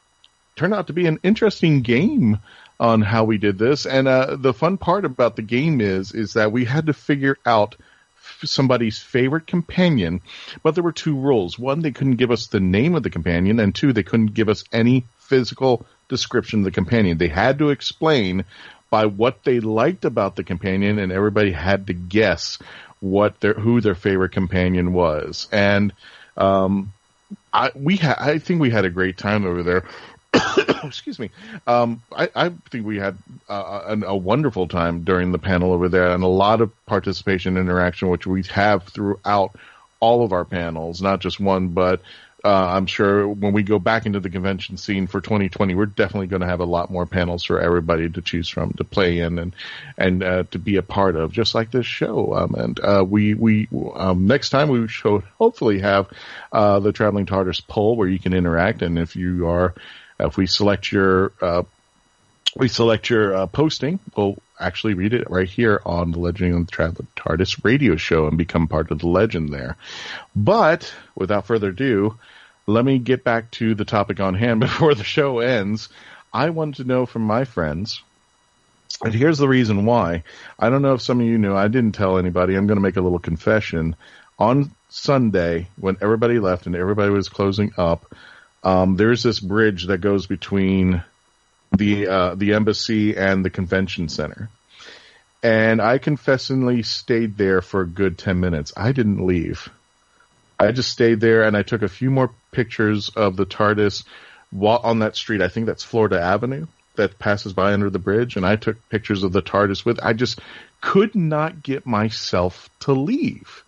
Speaker 1: turned out to be an interesting game on how we did this. And the fun part about the game is that we had to figure out somebody's favorite companion, but there were two rules. One, they couldn't give us the name of the companion, and two, they couldn't give us any physical description of the companion. They had to explain by what they liked about the companion, and everybody had to guess who their favorite companion was. And I think we had a great time over there. Excuse me. I think we had a wonderful time during the panel over there, and a lot of participation and interaction, which we have throughout all of our panels, not just one, but I'm sure when we go back into the convention scene for 2020, we're definitely going to have a lot more panels for everybody to choose from, to play in and to be a part of, just like this show. We next time we should hopefully have the Traveling Tardis poll where you can interact, and if we select your posting, we'll actually read it right here on the Legend of the Traveling Tardis radio show and become part of the legend there. But without further ado, let me get back to the topic on hand before the show ends. I wanted to know from my friends, and here's the reason why. I don't know if some of you knew. I didn't tell anybody. I'm going to make a little confession. On Sunday, when everybody left and everybody was closing up, there's this bridge that goes between the embassy and the convention center. And I confessedly stayed there for a good 10 minutes. I didn't leave. I just stayed there, and I took a few more pictures of the TARDIS on that street. I think that's Florida Avenue that passes by under the bridge, and I took pictures of the TARDIS with. I just could not get myself to leave.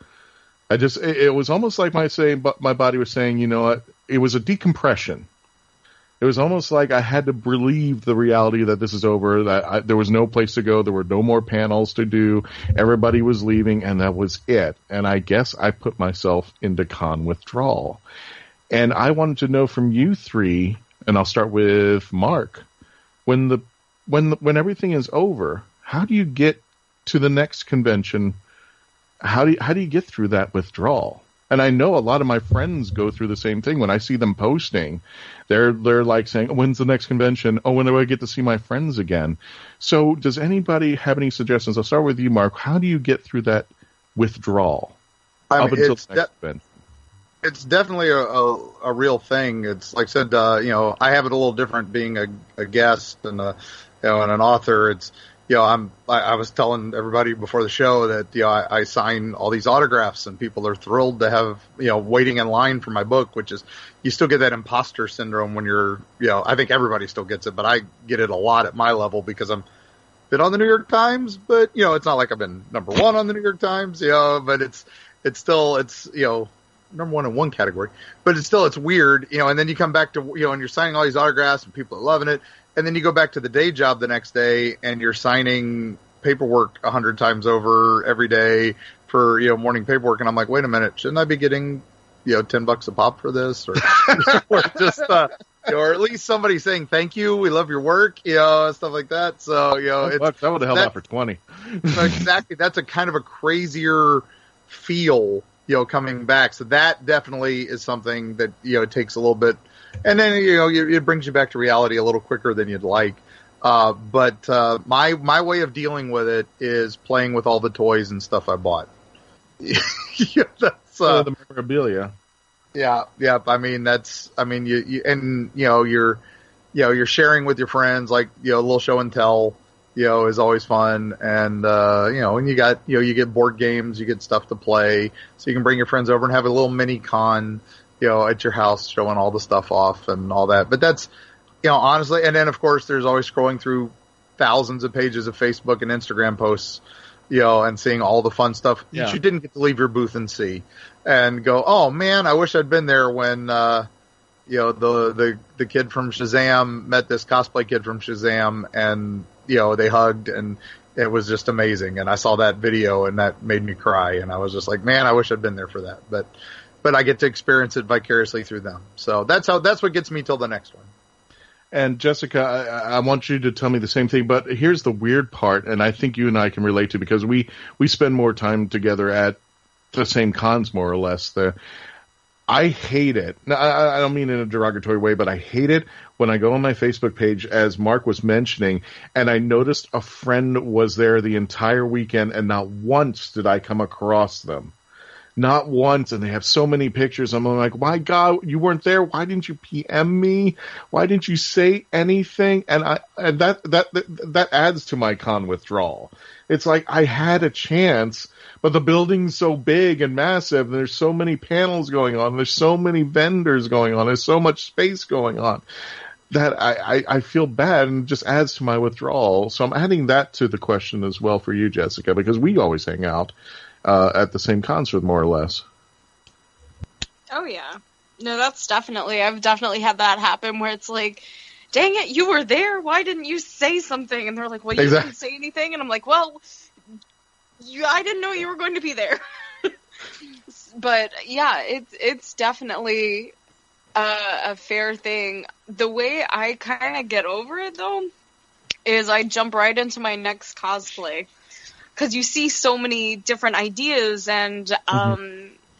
Speaker 1: It was almost like my body was saying, you know what? It was a decompression. It was almost like I had to relieve the reality that this is over, that there was no place to go, there were no more panels to do, everybody was leaving, and that was it. And I guess I put myself into con withdrawal. And I wanted to know from you three, and I'll start with Mark, when everything is over, how do you get to the next convention? How do you get through that withdrawal? And I know a lot of my friends go through the same thing. When I see them posting, they're like saying, when's the next convention? Oh, when do I get to see my friends again? So does anybody have any suggestions? I'll start with you, Mark. How do you get through that withdrawal up until the next convention?
Speaker 4: It's definitely a real thing. It's like I said, I have it a little different being a guest and and an author. It's, I was telling everybody before the show that, I sign all these autographs and people are thrilled to have, waiting in line for my book, which is, you still get that imposter syndrome when you're, I think everybody still gets it, but I get it a lot at my level because I'm been on the New York Times, but, it's not like I've been number one on the New York Times, but it's still, number one in one category, but it's weird, and then you come back to, and you're signing all these autographs and people are loving it. And then you go back to the day job the next day and you're signing paperwork 100 times over every day for, morning paperwork. And I'm like, wait a minute, shouldn't I be getting, $10 a pop for this? Or, or just, or at least somebody saying, thank you, we love your work, stuff like that. So,
Speaker 1: that would have held out for 20.
Speaker 4: Exactly. That's a kind of a crazier feel, coming back. So that definitely is something that, it takes a little bit. And then, it brings you back to reality a little quicker than you'd like. But my way of dealing with it is playing with all the toys and stuff I bought. That's
Speaker 1: the memorabilia.
Speaker 4: Yeah. You're sharing with your friends, like, a little show and tell, is always fun. And, when you get board games, you get stuff to play, so you can bring your friends over and have a little mini con, at your house, showing all the stuff off and all that. But that's, honestly, and then of course there's always scrolling through thousands of pages of Facebook and Instagram posts, and seeing all the fun stuff that you didn't get to leave your booth and see, and go, oh man, I wish I'd been there when, the kid from Shazam met this cosplay kid from Shazam, and, they hugged, and it was just amazing. And I saw that video and that made me cry, and I was just like, man, I wish I'd been there for that. But I get to experience it vicariously through them. So that's what gets me till the next one.
Speaker 1: And Jessica, I want you to tell me the same thing, but here's the weird part, and I think you and I can relate to, because we spend more time together at the same cons, more or less. I hate it. Now, I don't mean in a derogatory way, but I hate it when I go on my Facebook page, as Mark was mentioning, and I noticed a friend was there the entire weekend, and not once did I come across them. Not once, and they have so many pictures. I'm like, my God, you weren't there. Why didn't you PM me? Why didn't you say anything? And that adds to my con withdrawal. It's like I had a chance, but the building's so big and massive, and there's so many panels going on, there's so many vendors going on, there's so much space going on, that I feel bad, and it just adds to my withdrawal. So I'm adding that to the question as well for you, Jessica, because we always hang out at the same concert, more or less.
Speaker 10: Oh, yeah. No, I've definitely had that happen where it's like, dang it, you were there, why didn't you say something? And they're like, well, you didn't say anything. And I'm like, well, I didn't know you were going to be there. But, yeah, it's definitely a fair thing. The way I kind of get over it, though, is I jump right into my next cosplay. Because you see so many different ideas and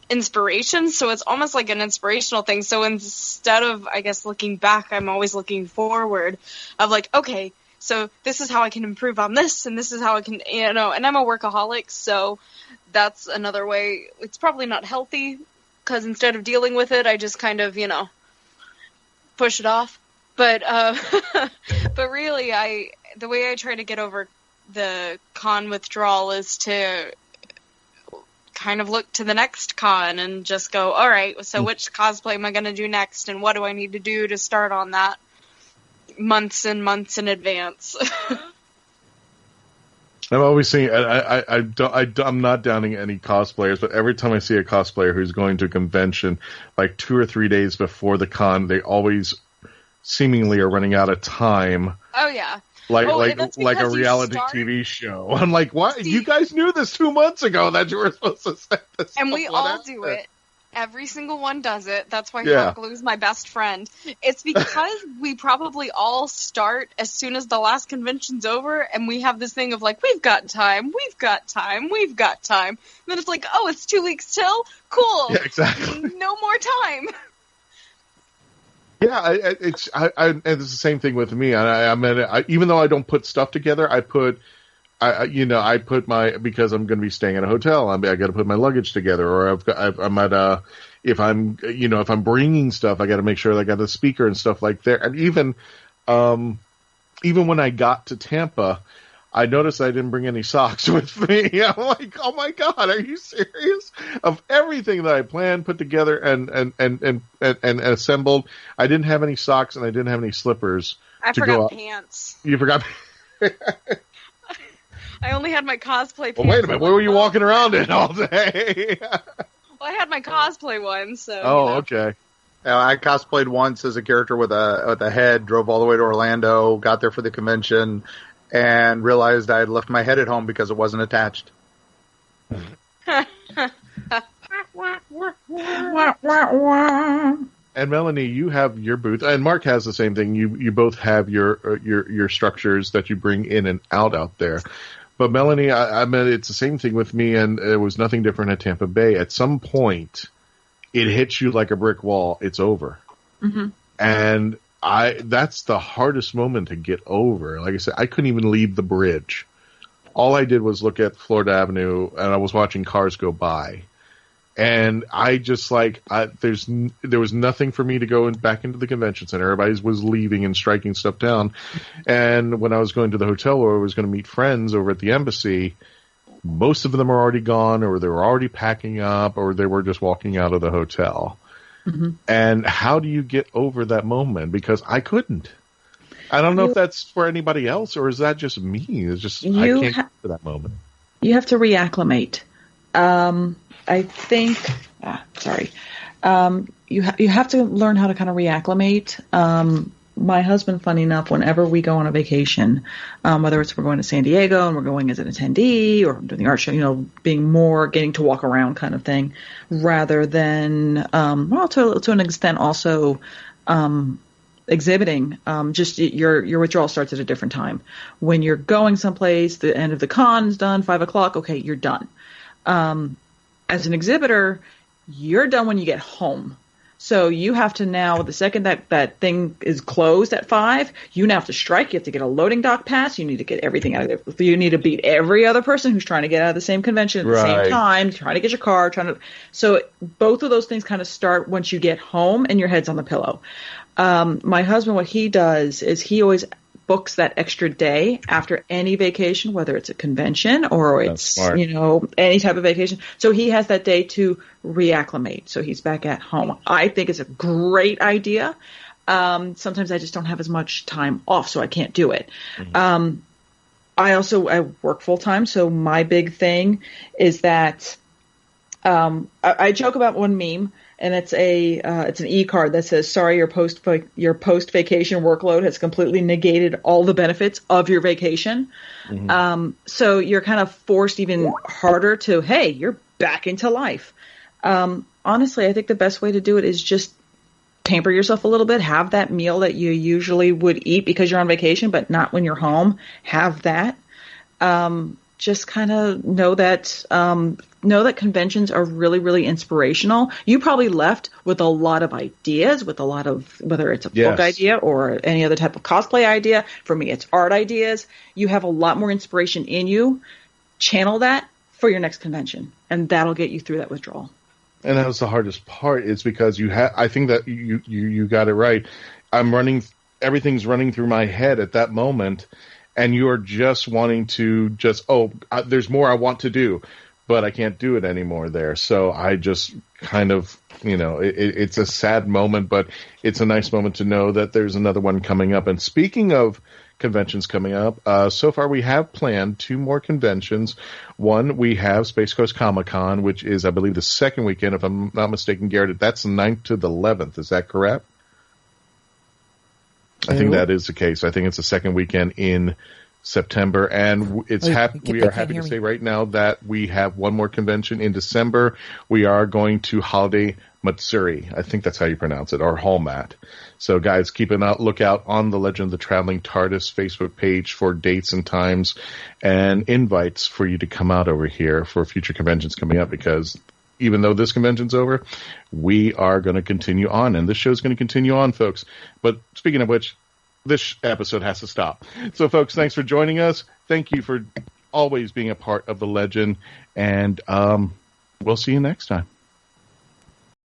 Speaker 10: inspirations, so it's almost like an inspirational thing. So instead of, I guess, looking back, I'm always looking forward of like, okay, so this is how I can improve on this, and this is how I can, and I'm a workaholic, so that's another way. It's probably not healthy, because instead of dealing with it, I just kind of, push it off. But, but really, the way I try to get over the con withdrawal is to kind of look to the next con and just go, all right, so which cosplay am I going to do next, and what do I need to do to start on that months and months in advance.
Speaker 1: I'm always seeing. I'm not downing any cosplayers, but every time I see a cosplayer who's going to a convention, like 2 or 3 days before the con, they always seemingly are running out of time.
Speaker 10: Oh yeah.
Speaker 1: Like a reality TV show. I'm like, what? You guys knew this 2 months ago that you were supposed to set this.
Speaker 10: And we all do it. Every single one does it. That's why Hot Glue is my best friend. It's because we probably all start as soon as the last convention's over, and we have this thing of like, we've got time. And then it's like, oh, it's 2 weeks till? Cool.
Speaker 1: Yeah, exactly.
Speaker 10: No more time.
Speaker 1: Yeah, it's the same thing with me. Even though I don't put stuff together, I put because I'm going to be staying at a hotel. I got to put my luggage together, or if I'm bringing stuff, I got to make sure that I got the speaker and stuff like that. And even when I got to Tampa, I noticed I didn't bring any socks with me. I'm like, oh my God, are you serious? Of everything that I planned, put together, and assembled, I didn't have any socks and I didn't have any slippers.
Speaker 10: I forgot pants.
Speaker 1: You forgot.
Speaker 10: I only had my cosplay pants.
Speaker 1: Well, wait a minute. Where were you walking around in all day?
Speaker 10: Well, I had my cosplay one, so.
Speaker 1: Oh, okay.
Speaker 4: I cosplayed once as a character with a head, drove all the way to Orlando, got there for the convention, and realized I had left my head at home because it wasn't attached.
Speaker 1: And Melanie, you have your booth, and Mark has the same thing. You both have your structures that you bring in and out there. But Melanie, I mean, it's the same thing with me, and it was nothing different at Tampa Bay. At some point, it hits you like a brick wall. It's over.
Speaker 3: Mm-hmm.
Speaker 1: And that's the hardest moment to get over. Like I said, I couldn't even leave the bridge. All I did was look at Florida Avenue, and I was watching cars go by. And I just there was nothing for me to go back into the convention center. Everybody was leaving and striking stuff down. And when I was going to the hotel where I was going to meet friends over at the embassy, most of them are already gone, or they were already packing up, or they were just walking out of the hotel.
Speaker 3: Mm-hmm.
Speaker 1: And how do you get over that moment? Because I couldn't. I don't know if that's for anybody else, or is that just me? It's just I can't get to that moment.
Speaker 3: You have to reacclimate. I think, you have to learn how to kind of reacclimate. My husband, funny enough, whenever we go on a vacation, whether it's we're going to San Diego and we're going as an attendee or doing the art show, being more getting to walk around kind of thing, rather than, to an extent also, exhibiting, just your withdrawal starts at a different time. When you're going someplace, the end of the con's done, 5:00, okay, you're done. As an exhibitor, you're done when you get home. So you have to now, the second that thing is closed at 5, you now have to strike. You have to get a loading dock pass. You need to get everything out of there. You need to beat every other person who's trying to get out of the same convention at the same time, trying to get your car, so both of those things kind of start once you get home and your head's on the pillow. My husband, what he does is he always books that extra day after any vacation, whether it's a convention or it's, any type of vacation. So he has that day to reacclimate. So he's back at home. I think it's a great idea. Sometimes I just don't have as much time off, so I can't do it. Mm-hmm. I work full time. So my big thing is that, I joke about one meme. And it's an e-card that says, sorry, your post-vacation workload has completely negated all the benefits of your vacation. Mm-hmm. So you're kind of forced even harder to, hey, you're back into life. Honestly, I think the best way to do it is just pamper yourself a little bit. Have that meal that you usually would eat because you're on vacation, but not when you're home. Have that. Just kind of know that conventions are really, really inspirational. You probably left with a lot of ideas, with a lot of, whether it's a book idea or any other type of cosplay idea. For me, it's art ideas. You have a lot more inspiration in you. Channel that for your next convention, and that'll get you through that withdrawal.
Speaker 1: And that was the hardest part, is because I think that you got it right. Everything's running through my head at that moment. And you are just wanting to there's more I want to do. but I can't do it anymore there. So I just kind of, it's a sad moment, but it's a nice moment to know that there's another one coming up. And speaking of conventions coming up, so far we have planned 2 more conventions. One, we have Space Coast Comic Con, which is, I believe, the second weekend, if I'm not mistaken, Garrett. That's the 9th to the 11th. Is that correct? I think that is the case. I think it's the second weekend in September, and we are happy to say right now that we have one more convention in December. We are going to Holiday Matsuri. I think that's how you pronounce it, or Hallmat. So guys, keep an lookout on the Legend of the Traveling Tardis Facebook page for dates and times and invites for you to come out over here for future conventions coming up, because even though this convention's over, we are going to continue on, and this show's going to continue on, folks. But speaking of which, this episode has to stop. So, folks, thanks for joining us. Thank you for always being a part of the legend, and we'll see you next time.